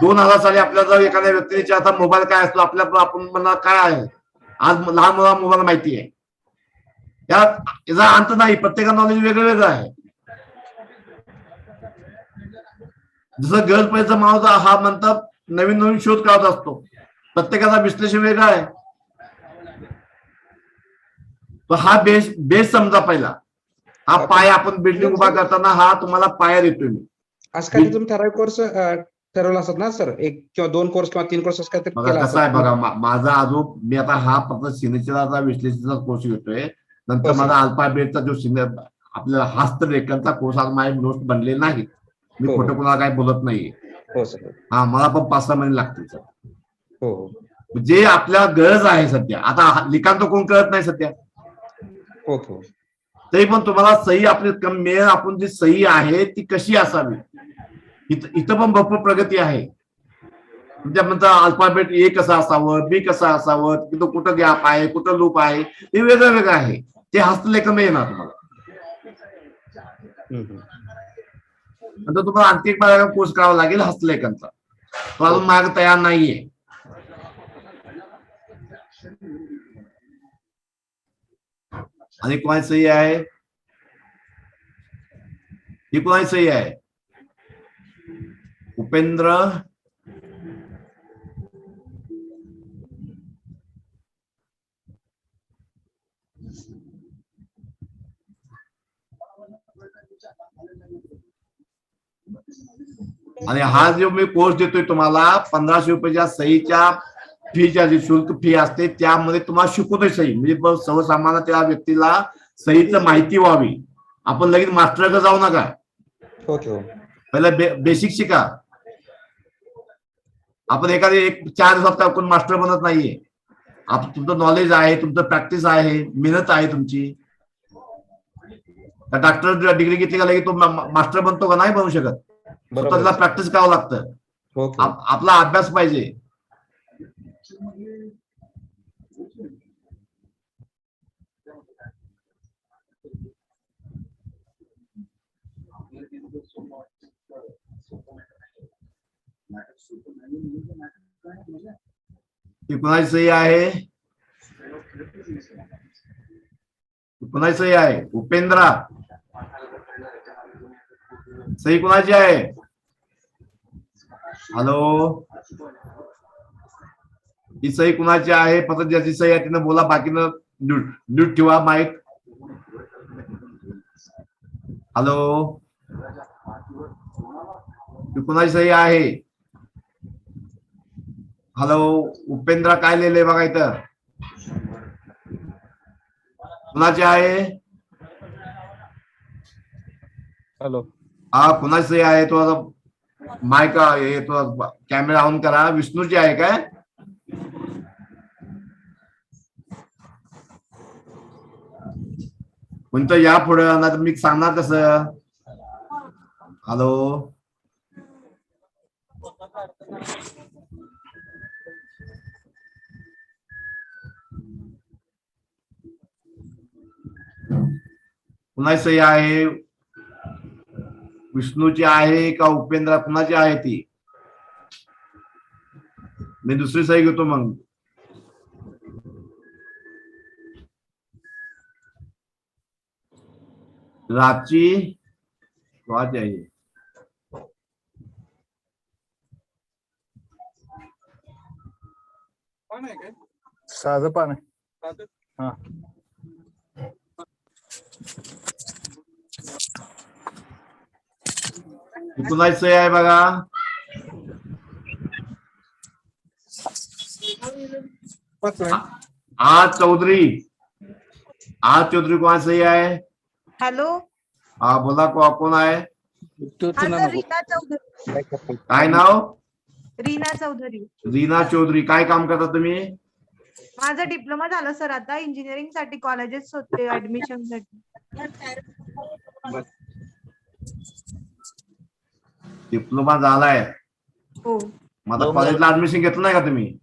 2000 साली आपल्याला जर एखाद्या व्यक्तीने आता मोबाईल काय असतो आपल्या आपण म्हणा काय आहे, आज लहान मुलांना मोबाईल माहिती आहे. याचा अंत नाही, प्रत्येका नॉलेज वेगळं वेगळं आहे. जसं गर्ल्स माणूस हा म्हणतात नवीन नवीन शोध करत असतो, प्रत्येकाचा विश्लेषण वेगळं आहे. तर हा बेस समजा पहिला, हा पाया आपण बिल्डिंग उभा करताना हा तुम्हाला पाया देतोय मी. असं काहीतरी तुम्ही ठराविक कोर्स ठरवला असत ना सर, 1 किंवा 2 कोर्स किंवा 3 कोर्स असं काहीतरी बघा केला कसं आहे असत. बघा, माझा अजून मी आता हा फक्त सिग्नेचरचा विश्लेषणाचा कोर्स घेतोय. नंतर हो, सर. माझा अल्फाबेटचा जो आपल्याला हस्तरेखांचा कोर्स आज माझे नोट्स बनले नाहीत. मी हो. खोटं कोणाला काही बोलत नाहीये. हो सर. हा मला पण 5-6 महिने लागतील सर. हो हो जे आपल्याला गरज आहे सध्या, आता लिखाण तर कोण करत नाही सध्या, हो हो तरी पण तुम्हाला सही आपली मेन आपण जी सही आहे ती कशी असावी, इथं पण भरपूर प्रगती आहे. म्हणजे म्हणता अल्फाबेट ए कसं असावं, बी कसं असावं, तिथं कुठं गॅप आहे, कुठं लूप आहे, हे वेगळं वेगळं आहे. ते हस्तलेखन येणार तुम्हाला. नंतर तुम्हाला आणखी एक कोर्स करावा लागेल हस्तलेखनचा, तो अजून मार्ग तयार नाहीये. आणि कोणाची सही आहे, ही कोणाची सही आहे, उपेंद्र आणि हा जो मी कोर्स देतोय तुम्हाला 1500 रुपयाच्या सहीच्या फीच्या जी शुल्क फी असते त्यामध्ये तुम्हाला शिकवतोय सही, म्हणजे सर्वसामान्य त्या व्यक्तीला सहीचं माहिती व्हावी. आपण लगेच मास्टरकडे जाऊ नका, हो हो पहिलं बेसिक शिका. आपण एखादे 4 दिवसात कोण मास्टर बनत नाहीये. तुमचं नॉलेज आहे, तुमचं प्रॅक्टिस आहे, मेहनत आहे तुमची. डॉक्टर डिग्री घेतली का लगेच तो मास्टर बनतो का, नाही बनू शकत. स्वतःला प्रॅक्टिस करावं लागतं. हो आपला अभ्यास पाहिजे. कुणाची सही आहे, कुणाची सही आहे, उपेंद्रा सही कुणाची आहे. हॅलो, ही सही कुणाची आहे, फक्त ज्याची सही आहे तिनं बोला, बाकीनं न्यूट ठेवा माईक. हॅलो, कुणाची सही आहे. हॅलो, उपेंद्र काय लिहिलंय बघा इथं, कुणाची आहे. हॅलो, हा कुणाची सही आहे. तो माईक तो कॅमेरा ऑन करा. विष्णूची आहे काय. कोणतं या पुढे ना, मी सांगणार कसं. हॅलो, कुणाची सही आहे, विष्णूची आहे का उपेंद्र, कुणाची आहे ती. मी दुसरी सही घेतो मग. राची वाच आहे. साधं पान आहे. हा, कुणाची सही आहे बघा. आज चौधरी कोणाची सही आहे. हॅलो, हा बोला, कोण आहे. रीना चौधरी. काय नाव. रीना चौधरी. रीना चौधरी. काय काम करता तुम्ही. माझा डिप्लोमा झाला सर, आता इंजिनिअरिंग साठी कॉलेजेस होते ऍडमिशन साठी. डिप्लोमा झालाय. हो, माझा कॉलेजला ऍडमिशन घेतलं नाही का तुम्ही.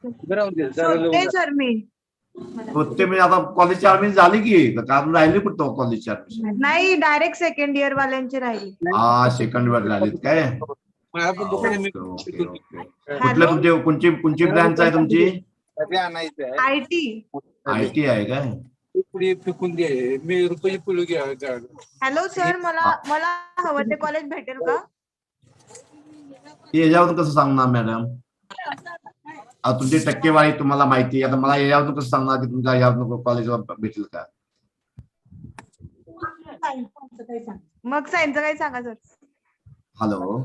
शोधते सर मी. ते म्हणजे आता कॉलेजची ऍडमिशन झाली की कारण राहिली कुठं कॉलेजची ऍडमिशन? नाही डायरेक्ट सेकंड इयर वाल्यांची राहिली. हा सेकंड इयर राहिलीत काय? Okay okay okay. कुठलं तुमचे कोणची ब्रँच आहे तुमची? IT. IT आहे काय? हॅलो सर, मला हवं ते कॉलेज भेटेल का? याच्यावरून कसं सांगणार मॅडम? तुमची टक्केवारी तुम्हाला माहिती आता मला याच्यावरून कसं सांगणार की तुमच्या यावरून कॉलेजवर भेटेल का? मग सायन्सचं काही सांगा सर. हॅलो,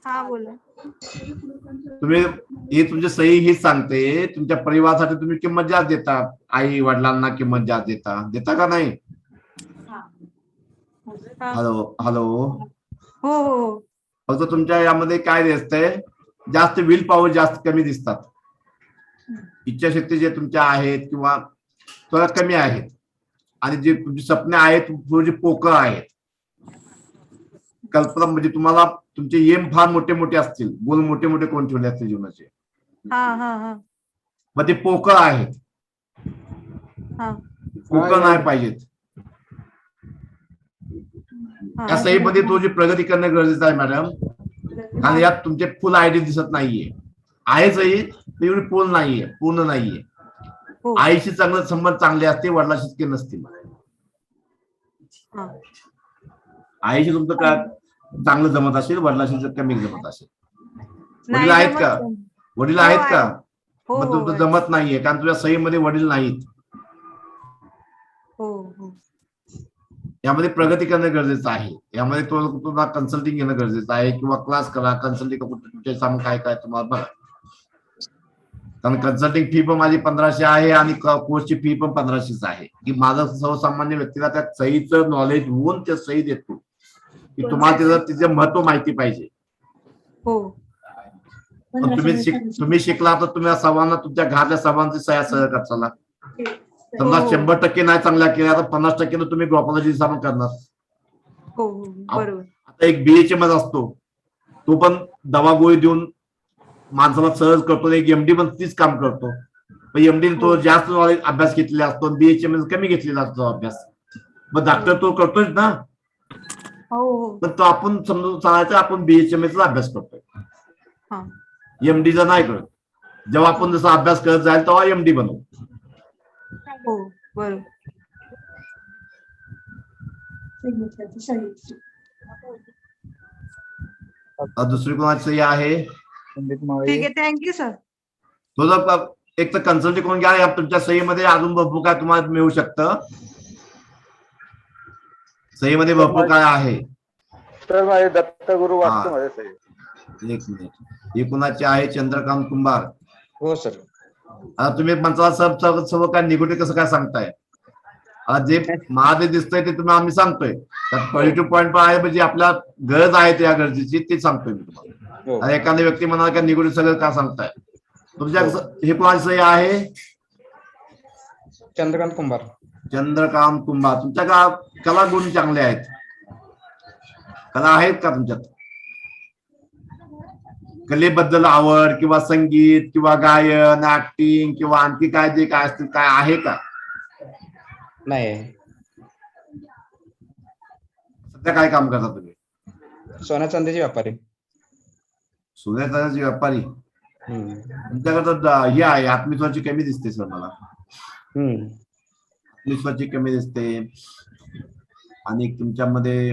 हा बोला. तुम्ही हे तुमची सही हीच सांगते तुमच्या परिवारासाठी तुम्ही किंमत जास्त देता, आई वडिलांना किंमत जास्त देता का नाही? हॅलो हॅलो, हो हो. फक्त तुमच्या यामध्ये काय दिसतंय, जास्त विल पॉवर जास्त कमी दिसतात. इच्छाशक्ती जे तुमच्या आहेत किंवा थोडा कमी आहेत आणि जे तुमची स्वप्ने आहेत थोडी पोकळ आहेत. कल्पना म्हणजे तुम्हाला तुमचे एम फार मोठे मोठे असतील, गोल मोठे मोठे कोण ठेवले असतील जीवनाचे, मग ते पोकळ आहेत. पोकळ नाही पाहिजेत. या सहीमध्ये तुझी प्रगती करणं गरजेचं आहे मॅडम. आणि यात तुमचे फुल आयडी दिसत नाहीये. आहे सही तेवढी पूर्ण नाहीये. आईशी चांगलं संबंध चांगले असते, वडिलांशी इतके नसतील. आईशी तुमचं काय चांगलं जमत असेल, वडिलांशी कमी जमत असेल. वडील आहेत का? वडील आहेत का? मग तुमचं जमत नाहीये कारण तुझ्या सहीमध्ये वडील नाहीत. यामध्ये प्रगती करणं गरजेचं आहे. यामध्ये तुम्हाला कन्सल्टिंग घेणं गरजेचं आहे किंवा क्लास करा. कन्सल्टिंग तुमच्या सामने काय काय तुम्हाला बघा. कारण कन्सल्टिंग फी पण माझी 1500 आहे आणि कोर्सची फी पण 1500 आहे. की माझं सर्वसामान्य व्यक्तीला त्या सहीचं नॉलेज होऊन त्या सही देतो की तुम्हाला तिचं महत्व माहिती पाहिजे. तुम्ही शिकला तर तुम्ही सर्वांना तुमच्या घरातल्या सर्वांची सह्या सहज करताना. समजा 100% नाही चांगल्या केल्या तर 50% तुम्ही ग्रोपॉलॉजी सामान करणार. आता एक BHMS असतो, तो पण दवा गोळी देऊन माणसाला सहज करतो. एक MD पण तीच काम करतो. पण MD तो जास्त नॉलेज अभ्यास घेतलेला असतो, BHMS कमी घेतलेला असतो अभ्यास. मग डॉक्टर तो करतोय ना, पण तो आपण समजून सांगायचं आपण BHMS चा अभ्यास करतोय, MD चा नाही करत. जेव्हा आपण जसा अभ्यास करत जाईल तेव्हा MD बनवू. दुसरी कोणाची सही आहे? ठीक आहे, थँक्यू सर. तुझं एक तर कन्सल्टिंग करून घ्या. तुमच्या सहीमध्ये अजून भरपूर काय तुम्हाला मिळू शकतं. सहीमध्ये भरपूर काय आहे. सर माझे दत्तगुरु वास्तू मध्ये सही. एक मिनिट, ही कुणाची आहे? चंद्रकांत कुंभार. हो सर. आता तुम्ही पंचाला सर्व काय निगेटिव्ह कसं काय सांगताय? जे महादेव दिसतंय ते तुम्ही आम्ही सांगतोय. त्यात पॉझिटिव्ह पॉईंट पण आहे, म्हणजे आपल्या गरज आहे त्या गरजेची ते सांगतोय मी तुम्हाला. एखादी व्यक्ती म्हणाला का निगेटिव्ह सगळं का सांगताय? तुमच्या हे कोणाची सही आहे? चंद्रकांत कुंभार. चंद्रकांत कुंभार. तुमच्या का कला गुण चांगले आहेत? कला आहेत का तुमच्यात? कलेबद्दल आवड किंवा संगीत किंवा गायन, ऍक्टिंग किंवा आणखी काय जे काय असतील काय आहे का? नाही. सध्या काय काम करता तुम्ही? सोन्या चांदीचे व्यापारी. सोन्या चांदीचे व्यापारी. तुमच्याकडे हे आहे, आत्मविश्वासाची कमी दिसते सर मला. आत्मविश्वासाची कमी दिसते आणि तुमच्यामध्ये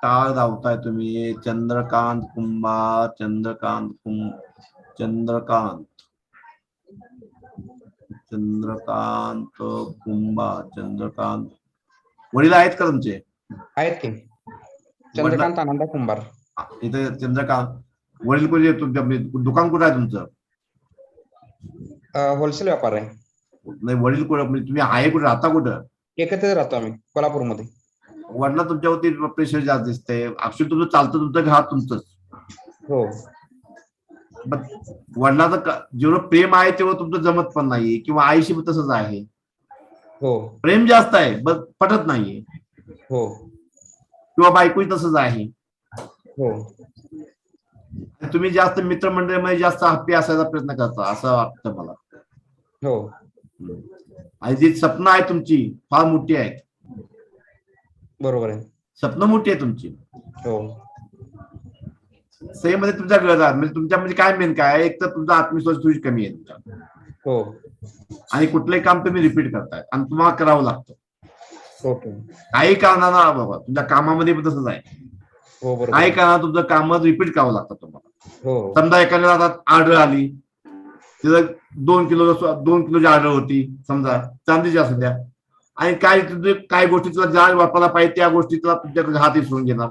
टाळ धावताय तुम्ही. चंद्रकांत कुंभार. चंद्रकांत कुंभार. चंद्रकांत. वडील आहेत का तुमचे? आहेत की. चंद्रकांत आनंदा कुंभार. इथे चंद्रकांत. वडील कुठे? तुमच्या दुकान कुठं आहे तुमचं? होलसेल व्यापार आहे. नाही, वडील कुठं म्हणजे तुम्ही आहे कुठे, राहता कुठं? एकत्र राहतो आम्ही कोल्हापूरमध्ये. वडिला तुमच्यावरती प्रेशर जास्त दिसतंय. ऍक्च्युअली तुमचं चालतं, तुमचं घरात तुमचंच. हो. वडिलाचं जेवढं प्रेम आहे तेवढं तुमचं जमत पण नाहीये किंवा आईशी पण तसंच आहे. हो. प्रेम जास्त आहे बस पटत नाहीये. हो. किंवा बायकोही तसंच आहे. हो. तुम्ही जास्त मित्रमंडळीमध्ये जास्त हॅप्पी असायचा प्रयत्न करता असं वाटतं मला. हो आणि जी स्वप्न आहे तुमची फार मोठी आहेत. बरोबर आहे. स्वप्न मोठी आहे तुमची. हो सहीमध्ये तुमच्या गरजा म्हणजे तुमच्या म्हणजे काय मेन काय आहे, एक तर तुमचा आत्मविश्वास थोडी कमी आहे तुमचा, हो आणि कुठलंही काम तुम्ही रिपीट करताय आणि तुम्हाला करावं लागतं ओके. काही कारणाला. बाबा तुमच्या कामामध्ये पण तसंच आहे, हो बरोबर. काही कारणाला तुमचं काम रिपीट करावं लागतं तुम्हाला. हो समजा एखाद्याला आता ऑर्डर आली, तिथं 2 किलोची ऑर्डर होती समजा, चांदीची असू द्या, आणि काही गोष्टी तुला ज्या वापरायला पाहिजे त्या गोष्टी तुला तुमच्याकडे हात विसरून घेणार,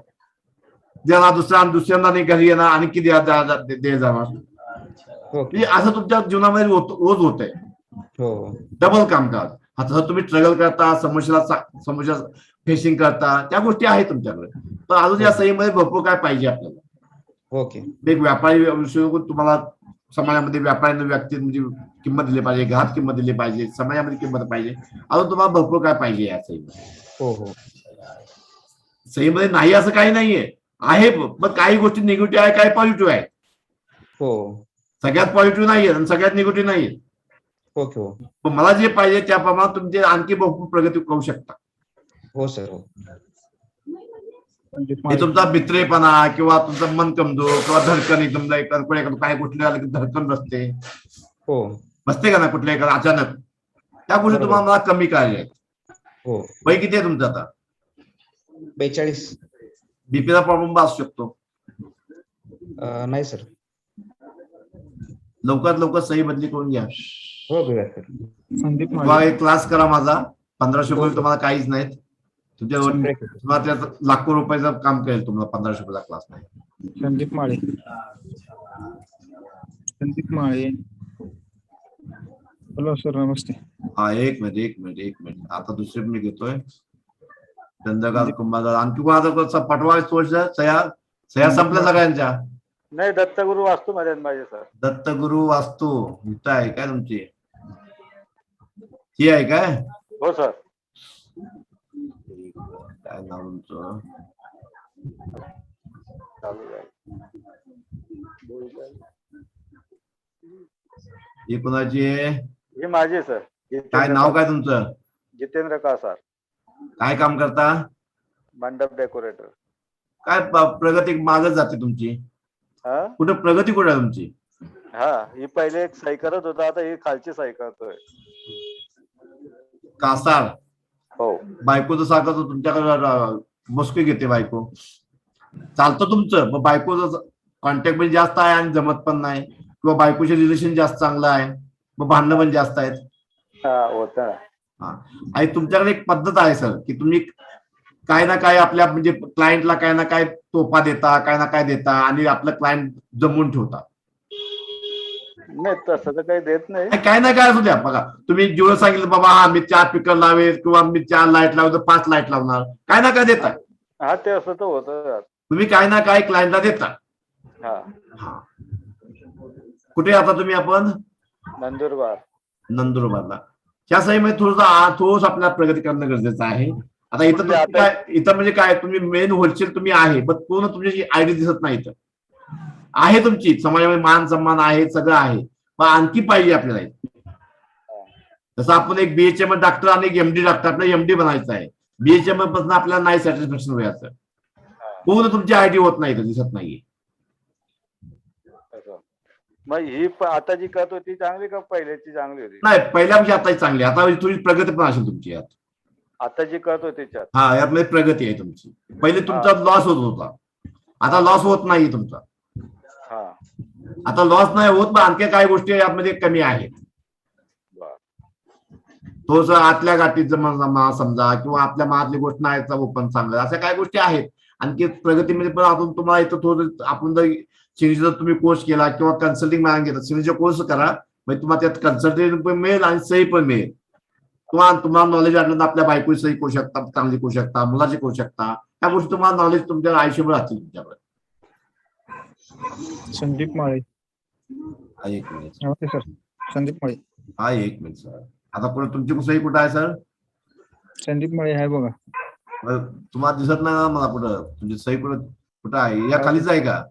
ज्याला दुसऱ्यांदा नाही घरी येणार आणि किती दे जाणार. ओके. म्हणजे असं तुमच्या जीवनामध्ये रोज होत आहे. हो डबल काम करा. आता तुम्ही स्ट्रगल करता, समस्या फेसिंग करता, त्या गोष्टी आहेत तुमच्याकडे. पण अजून या सहीमध्ये भरपूर काय पाहिजे आपल्याला. ओके. एक व्यापारी तुम्हाला समाजामध्ये व्यापाऱ्यांना व्यक्ती म्हणजे किंमत दिली पाहिजे, घरात किंमत दिली पाहिजे, समाजामध्ये किंमत पाहिजे. अजून तुम्हाला भरपूर काय पाहिजे या सहीमध्ये. हो हो सहीमध्ये नाही असं काही नाहीये, आहे पण काही गोष्टी निगेटिव्ह आहे, काही पॉझिटिव्ह आहे. हो सगळ्यात पॉझिटिव्ह नाहीये आणि सगळ्यात निगेटिव्ह नाहीये. ओके. हो पण मला जे पाहिजे त्याप्रमाणे तुमचे आणखी भरपूर प्रगती करू शकता. हो सर. हो हे तुमचा भित्रेपणा किंवा तुमचं मन कमजोर किंवा धडकन एकदम काही गोष्टी आल्या की धडकन हो बसते का ना कुठल्या एखादा अचानक, त्या गोष्टी बरोबर. तुम्हाला कमी करायच्या आहेत. हो वय किती आहे तुमचं आता? 42. बीपीचा प्रॉब्लेम असू शकतो. नाही सर. लवकरात लवकर सही बदली करून घ्या. हो बघा सर. संदीप किंवा माळे. एक क्लास करा माझा, 1500 रुपये तुम्हाला काहीच नाहीत. तुम्हाला त्यात लाखो रुपयाचं काम करेल तुम्हाला 1500 रुपयाचा क्लास नाही. संदीप माळे. संदीप माळे. हॅलो सर नमस्ते. हा एक मिनिट आता दुसरे मी घेतोय. चंद्रकांत कुंभार. आणखी कोणाचा पटवा सह्या संपल्या सगळ्यांच्या? नाही, दत्तगुरु वास्तू मध्ये माझे सर. दत्तगुरु वास्तू इथं आहे काय तुमची? ही आहे काय? हो सर. काय नाव तुमचं? ही कोणाची आहे? हे माझे सर. काय नाव काय तुमचं? जितेंद्र कासार. काय काम करता? मंडप डेकोरेटर. काय प्रगती मागच जाते तुमची? हा कुठे प्रगती कुठे आहे तुमची? हा ही पहिले एक सही करत होता, आता ही खालची सही करतोय. कासार हो बायकोचं सारखं तुमच्याकडे मुस्की घेते बायको. चालतं तुमचं, मग बायकोचं कॉन्टॅक्ट पण जास्त आहे आणि जमत पण नाही, किंवा बायकोचे रिलेशन जास्त चांगलं आहे, मग भांडणं पण जास्त आहेत. हा होत. हा आणि तुमच्याकडे एक पद्धत आहे सर, की तुम्ही काय ना काय आपल्या म्हणजे क्लायंटला काय ना काय तोफा देता, काय ना काय देता आणि आपलं क्लायंट जमवून ठेवता. नाही तसं तर काही देत नाही. काय ना काय असू द्या. बघा तुम्ही जेवढं सांगितलं बाबा हा मी 4 पिकर लावेल किंवा मी 4 लाईट लावतो 5 लाईट लावणार, काय ना काय देता हा ते असं तर होतं. तुम्ही, काय ना काय क्लायंटला देता. हा हा कुठे आता तुम्ही? आपण नंदुरबार. नंदुरबारला. ह्या सहीमध्ये थोडंसं आपल्याला प्रगती करणं गरजेचं आहे. आता इथं म्हणजे तुम्ही काय, इथं म्हणजे काय तुम्ही मेन होलसेल तुम्ही आहे, पण पूर्ण तुमची आयडी दिसत नाही. इथं आहे तुमची समाजामध्ये मान सन्मान आहे, सगळं आहे, पण आणखी पाहिजे आपल्याला. जसं आपण एक बीएचएम डॉक्टर आणि एक एमडी डॉक्टर, आपल्याला एमडी बनायचं आहे. बीएचएम पासून आपल्याला नाही सॅटिस्फॅक्शन व्हायचं, पूर्ण तुमची आयडी होत नाही, इथं दिसत नाहीये. मग ही आता जी करत होती चांगली का पहिल्याची चांगली होती? नाही, पहिल्यापेक्षा आता चांगली. आता थोडी प्रगती पण असेल तुमची यात. आता जी करत होती त्यात. हा यामध्ये प्रगती आहे तुमची. पहिले तुमचा लॉस होत होता, आता लॉस होत नाही तुमचा. हा आता लॉस नाही होत, पण आणखी काही गोष्टी यामध्ये कमी आहेत. थोडस आतल्या गाठीत समजा, किंवा आपल्या मनातली गोष्ट नाही ओपन सांगत, अशा काही गोष्टी आहेत. आणखी प्रगतीमध्ये पण आपण तुम्हाला इथं थोडं आपण जर सिरीजचा तुम्ही कोर्स केला किंवा कन्सल्टिंग मॅन घेतला, सिरीजचा कोर्स करा, म्हणजे तुम्हाला त्यात कन्सल्टेशन पण मिळेल आणि सही पण मिळेल. तुम्हाला नॉलेज वाटलं तर आपल्या बायकोची सही करू शकता, चांगली करू शकता, मुलाची करू शकता. त्या गोष्टी तुम्हाला नॉलेज तुमच्या आयुष्यभर राहतील तुमच्याकडे. संदीप माळे. एक मिनिट नमस्ते सर. संदीप माळे. हा एक मिनिट सर. आता पुढे तुमची सही कुठं आहे सर? संदीप माळे आहे बघा. तुम्हाला दिसत नाही ना मला कुठं तुमची सही कुठं आहे? या खालीच आहे का?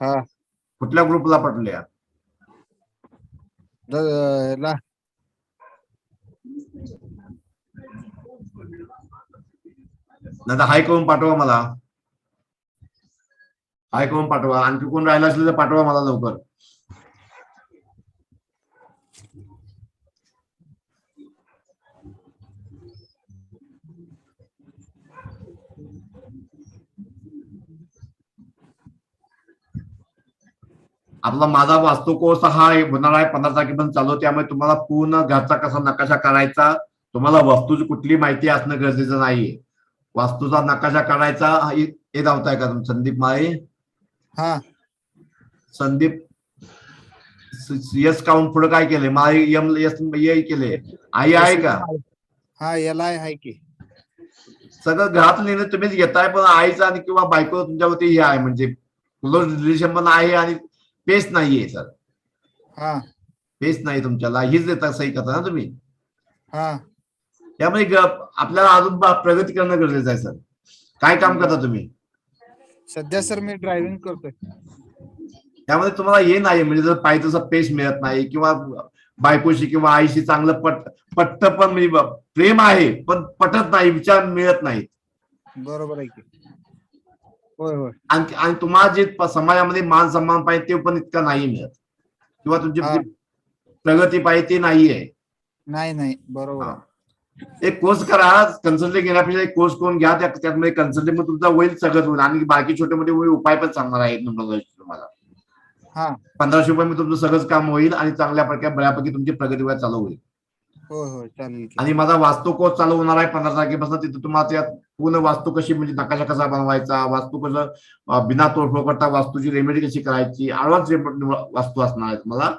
हा कुठल्या ग्रुपला पटल्या? नाही तर हाय करून पाठवा मला. हाय करून पाठवा. आणखी कोण राहिला असेल तर पाठवा मला लवकर. आपला माझा वास्तू कोर्स हा होणार आहे 15 तारखेपर्यंत चालू. त्यामुळे तुम्हाला पूर्ण घरचा कसा नकाशा काढायचा, तुम्हाला वास्तूची कुठली माहिती असणं गरजेचं नाहीये. वास्तूचा नकाशा काढायचा. हे धावताय का तुम्ही? संदीप माळे. हा संदीप यस काउंट पुढे काय केलंय? माळे एम एस केले. आई आहे का? हा याला आहे की सगळं घरात निर्णय तुम्हीच घेताय, पण आईचा आणि किंवा बायको तुमच्यावरती हे आहे, म्हणजे क्लोज रिलेशन पण आहे आणि पेस नाहीये सर. हा पेस नाही तुमच्याला, हीच देता सही करता ना तुम्ही. हा त्यामुळे आपल्याला अजून प्रगती करणं गरजेचं आहे सर. काय काम करता तुम्ही? सध्या सर मी ड्रायव्हिंग करतोय. त्यामुळे तुम्हाला हे नाही, म्हणजे जर पाहिजे तसं पेस मिळत नाही किंवा बायकोशी किंवा आईशी चांगलं पटत पण, म्हणजे प्रेम आहे पण पटत नाही, विचार मिळत नाहीत. बरोबर आहे की. होय होय. आणि तुम्हाला जे समाजामध्ये मान सन्मान पाहिजे ते पण इतका नाही मिळत, किंवा तुमची प्रगती पाहिजे ते नाहीये. नाही बरोबर आहे. एक कोर्स करा. कन्सल्टिंग घेण्यापेक्षा एक कोर्स करून घ्या. त्यामध्ये कन्सल्टिंग तुमचा होईल, सगळं होईल. आणि बाकी छोटे मोठे उपाय पण सांगणार आहेत तुम्हाला. हा 1500 रुपये मी तुमचं सगळंच काम होईल आणि चांगल्या प्रकारे बऱ्यापैकी तुमची प्रगती व्हायला चालू होईल. होय होय चालेल की. आणि माझा वास्तू कोर्स चालू होणार आहे 15 तारखेपासून. तिथे तुम्हाला त्यात पूर्ण वास्तू कशी, म्हणजे नकाशा कसा बनवायचा, वास्तू कसं बिना तोडफोड करता वास्तूची रेमेडी कशी करायची, ऍडव्हान्स वास्तू असणार आहे मला.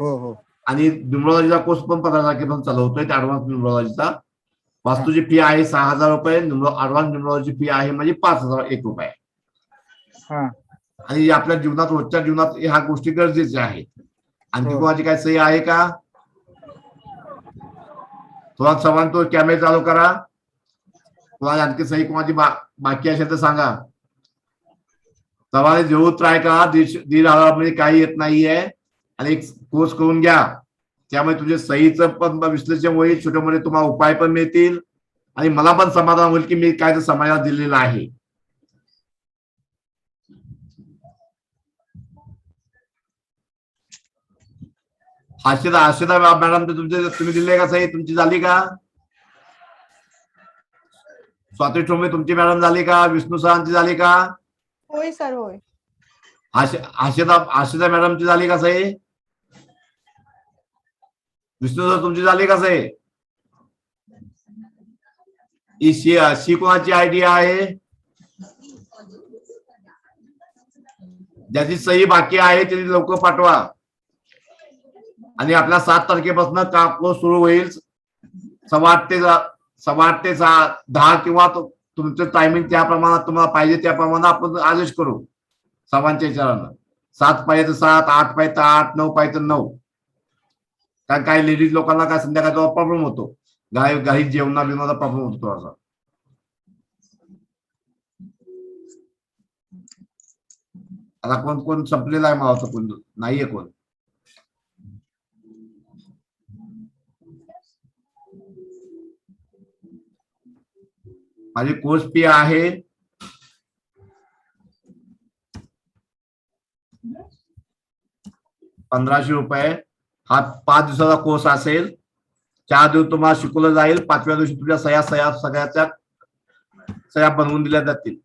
हो हो. आणि न्यूमरोलॉजीचा कोर्स पण 15 तारखेपासून चालू होतोय. ऍडव्हान्स न्यूमरोलॉजीचा. वास्तूची फी आहे 6000 रुपये. ऍडव्हान्स न्यूमरोलॉजी फी आहे म्हणजे 5001 रुपये. हा आणि आपल्या जीवनात, रोजच्या जीवनात ह्या गोष्टी गरजेच्या आहेत. आणखी हो. कोणाची काय सही आहे का? थोडा सवाल तो कॅमेरा चालू करा. कोणाची आणखी सही कोणाची बाकी असेल तर सांगा. सवाल जरूर ट्राय करा. 1500 मध्ये काही येत नाहीये. आणि एक कोर्स करून घ्या. त्यामुळे तुझे सहीचं पण विश्लेषण होईल, छोटे मोठे तुम्हाला उपाय पण मिळतील आणि मला पण समाधान होईल की मी काय तर समाजाला दिलेलं आहे. आशिदा मॅडम तुम्ही दिले का सही? तुमची झाली का? स्वाती ठोंबे तुमची मॅडम झाली का? विष्णू सरांची झाली का? होय सर होय. आशिदा मॅडमची झाली का सही? विष्णू सर तुमची झाली का सही? शी कोणाची आयडिया आहे? ज्याची सही बाकी आहे त्याची लवकर पाठवा. आणि आपल्या 7 तारखेपासून कोर्स सुरू होईल. 8:15 ते 10 किंवा तुमचं टायमिंग त्या प्रमाणात तुम्हाला पाहिजे त्या प्रमाणात आपण आदेश करू. सर्वांच्या विचारानं 7 पाहिजे तर 7, 8 पाहिजे तर 8, 9 पाहिजे तर 9. कारण काही लेडीज लोकांना काय संध्याकाळचा प्रॉब्लेम होतो, घरी जेवणा बिवणाचा प्रॉब्लेम होतो थोडासा. आता कोण संपलेला आहे मला, कोण नाहीये कोण? माझी कोर्स फी आहे 1500 रुपये. हा 5 दिवसाचा कोर्स असेल. 4 दिवस तुम्हाला शिकवलं जाईल. 5व्या दिवशी तुझ्या सह्या सगळ्याच्या सह्या बनवून दिल्या जातील.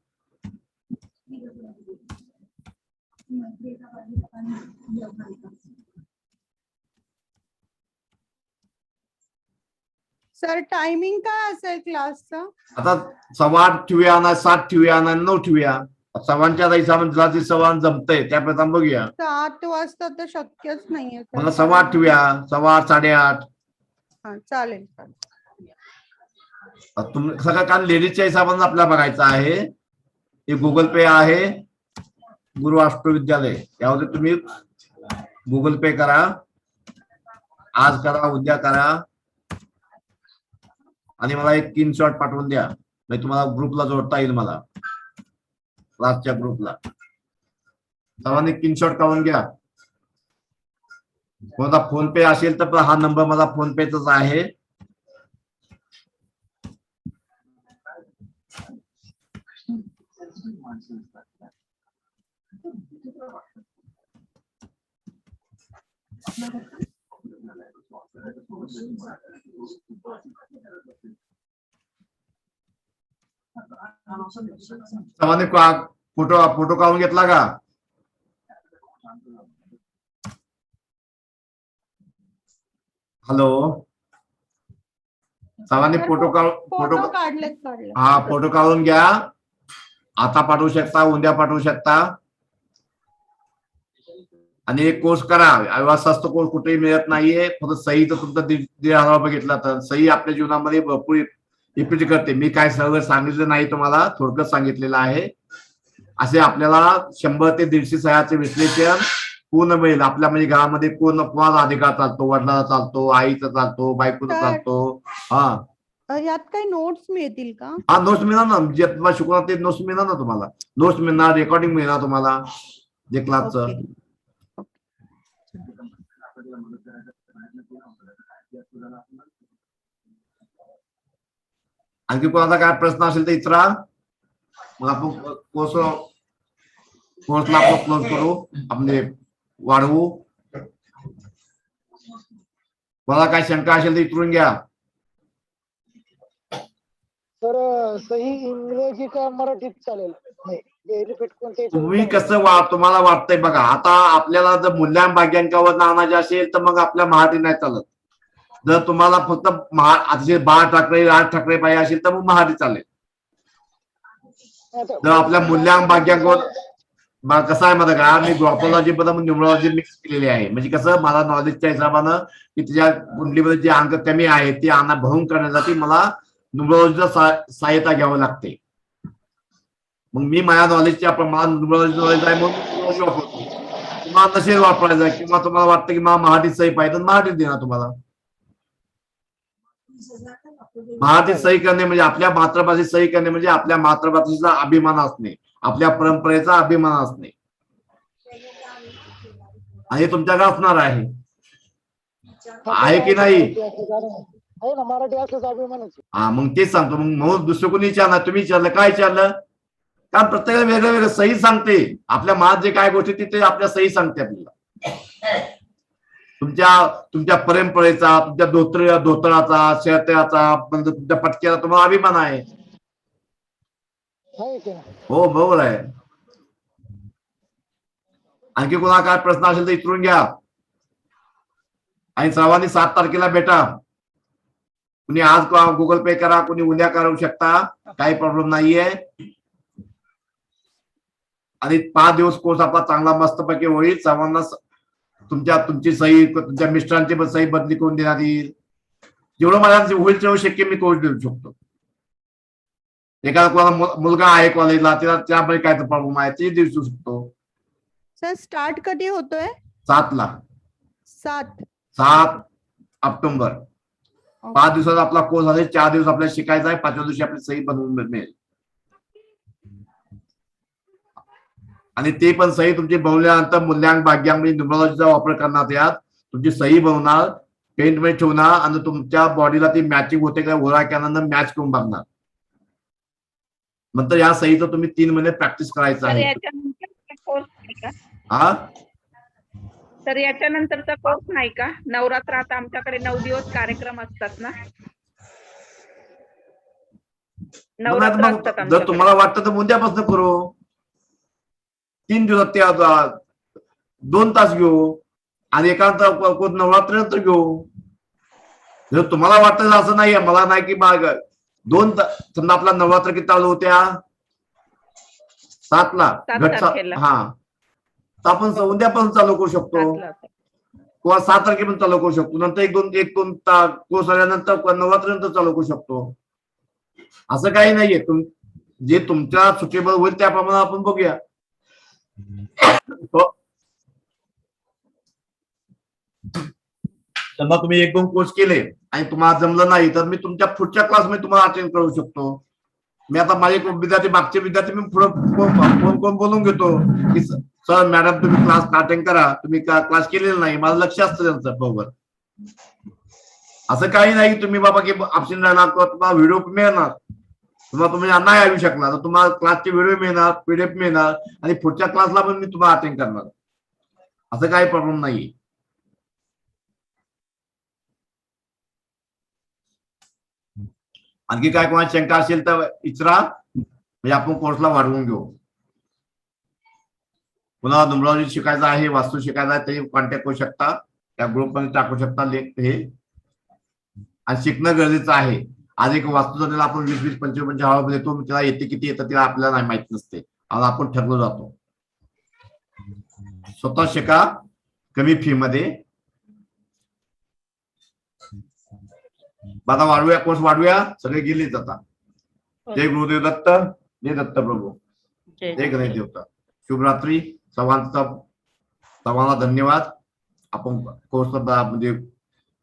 सर टायमिंग काय असेल क्लासचं? आता 8:15 ठेवूया ना, 7 ठेवूया ना, 9 ठेवूया. सवांच्या हिसाबाने सवान जमतंय त्या प्रथम बघूया. 7 वाजता तर शक्यच नाहीये. मला 8:15 ठेवूया. 8:15, 8:30. हा चालेल. तुम्ही सगळं काम लेडीजच्या हिसाबाने आपल्याला बघायचं आहे. हे गुगल पे आहे, गुरु अष्टविद्यालय. यामध्ये तुम्ही गुगल पे करा, आज करा, उद्या करा आणि मला एक स्क्रीनशॉट पाठवून द्या. म्हणजे तुम्हाला ग्रुपला जोडता येईल, मला क्लासच्या ग्रुपला. सर्वांनी स्क्रीनशॉट काढून घ्या. कोणता फोन पे असेल तर हा नंबर माझा फोन पेचाच आहे. सर्वांनी फोटो काढून घेतला का? हॅलो, सर्वांनी फोटो फोटो काढलेत. हा, फोटो काढून घ्या. आता पाठवू शकता, उद्या पाठवू शकता. आणि एक कोर्स करा. स्वस्त कोर्स कुठेही मिळत नाहीये. फक्त सही तर तुमचा 1,500 रुपये घेतला तर सही आपल्या जीवनामध्ये भरपूर इफेक्ट करते. मी काय सगळं सांगितलं नाही तुम्हाला, थोडक्यात सांगितलेलं आहे. असे आपल्याला 100 ते 150 सह्याचे विश्लेषण पूर्ण मिळेल. आपल्या म्हणजे घरामध्ये कोणाचा अधिकार चालतो, वडिलांचा चालतो, आईचा चालतो, बायकोचा चालतो. हा, यात काही नोट्स मिळतील का? हा, नोट्स मिळणार ना. जे तुम्हाला शिकवणार ते नोट्स मिळणार ना तुम्हाला. नोट्स मिळणार, रेकॉर्डिंग मिळणार तुम्हाला जे क्लासचं. आणखी कोणाचा काय प्रश्न असेल तर विचारा. मग आपण कोर्सला आपण क्लोज करू, आपले वाढवू. मला काय शंका असेल तर विचारून घ्या. सर सही इंग्रजी का मराठीत चालेल? नाही, रिपीट कोणते? तुम्ही कसं तुम्हाला वाटतंय बघा. आता आपल्याला जर मूल्यांकन भाग्यांकावर आणायचे असेल तर मग आपल्या मराठी नाही चालत. जर तुम्हाला फक्त अतिशय 12 ठाकरे 8 ठाकरे पाहिजे असेल तर मग मराठी चालेल. जर आपल्या मूल्यांकन भाग्यांकावर कसं आहे माहिती का, मी ग्रॉपोलॉजी बद्दल न्यूमरॉलॉजी मिक्स केलेली आहे. म्हणजे कसं मला नॉलेजच्या हिशोबानं की त्याच्या कुंडलीमध्ये जे अंक कमी आहे ते भरून करण्यासाठी मला न्यूमरॉलॉजीचा सहायता घ्यावं लागते. मग मी माझ्या नॉलेजच्या प्रमाणात न्यूमरॉलॉजी नॉलेज आहे म्हणून न्यूमरॉलॉजी वापरतो. तुम्हाला नसेल वापरायचं किंवा तुम्हाला वाटतं की मला मराठीत सही पाहिजे तर मराठीत देणार तुम्हाला. मराठीत सही करणे म्हणजे आपल्या मातृभाषेत सही करणे म्हणजे आपल्या मातृभाषेचा अभिमान असणे, आपल्या परंपरेचा अभिमान असणे. आणि तुमच्याकडे असणार आहे की नाही? आहे ना, मराठी असल्याचा अभिमानच. हा, मग तेच सांगतो. मग दुसरं कोणी विचारणार, तुम्ही विचारलं काय विचारलं? कारण प्रत्येकाला वेगळं वेगळं सही सांगते. आपल्या मनात जे काय गोष्टी ते आपल्या सही सांगते आपल्याला. तुमच्या परंपरेचा, तुमच्या धोतराचा, शर्टाचा, तुमच्या पटक्याचा तुम्हाला अभिमान आहे. हो, बरोबर आहे. आणखी कोणाला काय प्रश्न असेल तर विचारून घ्या. आणि सर्वांनी 7 तारखेला भेटा. कुणी आज गुगल पे करा, कुणी उद्या करू शकता, काही प्रॉब्लेम नाहीये. आणि 5 दिवस कोर्स आपला चांगला मस्तपैकी होईल. सर्वांना तुमची सही, तुमच्या मिस्टरांची सही बदली करून देण्यात येईल. जेवढं मला होईल तेवढं शक्य मी कोर्स देऊ शकतो. एखादा कोणाला मुलगा आहे कॉलेजला, त्यामध्ये काय प्रॉब्लेम आहे ते देऊ शकतो. सर स्टार्ट कधी होतोय? 7 ला. 7 ऑक्टोबर. 5 दिवसाचा आपला कोर्स आहे. 4 दिवस आपल्याला शिकायचा आहे. 5व्या दिवशी आपली सही बनवून मिळेल. आणि ते पण सही तुमची बनवल्यानंतर मूल्यांकन भाग्यांमध्ये न्यूमरॉलॉजीचा वापर करण्यात यात. तुमची सही बनवणार, पेंट मध्ये ठेवणार आणि तुमच्या बॉडीला ती मॅचिंग होते का ओरा कॅननं मॅच करून बघणार. नंतर या सहीचं तुम्ही 3 महिने प्रॅक्टिस करायचं आहे. हा, तर याच्यानंतरचा कोर्स नाही का? नवरात्र आता आमच्याकडे 9 दिवस कार्यक्रम असतात ना. नवरात्र असतात जर तुम्हाला वाटतं तर उद्यापासून करू. 3 दिवसात 2 तास घेऊ आणि एकांत नवरात्र घेऊ. जर तुम्हाला वाटतं असं नाहीये, मला नाही की 2 तास. समजा आपला नवरात्र किती चालू होत्या? 7 ला. हा, तर आपण उद्यापासून चालू करू शकतो किंवा 7 तारखेपर्यंत चालू करू शकतो. नंतर एक दोन कोर्स आल्यानंतर नवरात्रीनंतर चालू करू शकतो. असं काही नाहीये. जे तुमच्या सुटेबल होईल त्याप्रमाणे आपण बघूया. समजा तुम्ही 1-2 कोर्स केले आणि तुम्हाला जमलं नाही तर मी तुमच्या पुढच्या क्लासमध्ये तुम्हाला अटेंड करू शकतो. मी आता माझे विद्यार्थी, मागचे विद्यार्थी मी फोन बोलून घेतो की सर मॅडम तुम्ही क्लास अटेंड करा, तुम्ही क्लास केलेला नाही. माझं लक्ष असतं त्यांचं बरोबर. असं काही नाही तुम्ही बाबा की ऑप्शन राहणार किंवा तुम्हाला व्हिडिओ मिळणार. तुम्हाला तुम्ही नाही येऊ शकला तर तुम्हाला क्लासचे व्हिडिओ मिळणार, पीडीएफ मिळणार आणि पुढच्या क्लासला पण मी तुम्हाला अटेंड करणार. असं काही प्रॉब्लेम नाहीये. आणखी काय कोणाची शंका असेल तर विचारा, म्हणजे आपण कोर्सला वाढवून घेऊ. पुन्हा नुमरावजी शिकायचं आहे, वास्तू शिकायचं आहे, ते कॉन्टॅक्ट करू शकता, त्या ग्रुपमध्ये टाकू शकता लिंक हे. आणि शिकणं गरजेचं आहे. आज एक वास्तू जर आपण 20-25 हवा देतो, त्याला येते किती येतं तिला आपल्याला नाही माहित नसते, आज आपण ठरलो जातो. स्वतः शिका कमी फी मध्ये. आता वाढवूया, कोर्स वाढवूया, सगळे गेलेच आता. जय गुरुदेव दत्त, जय दत्त प्रभू, जय गणेश देवता. शुभरात्री सर्वांना धन्यवाद. आपण कोर्सला म्हणजे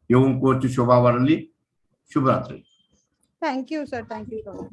येऊन कोर्सची शोभा वाढवली. शुभरात्री. Thank you sir, thank you so much.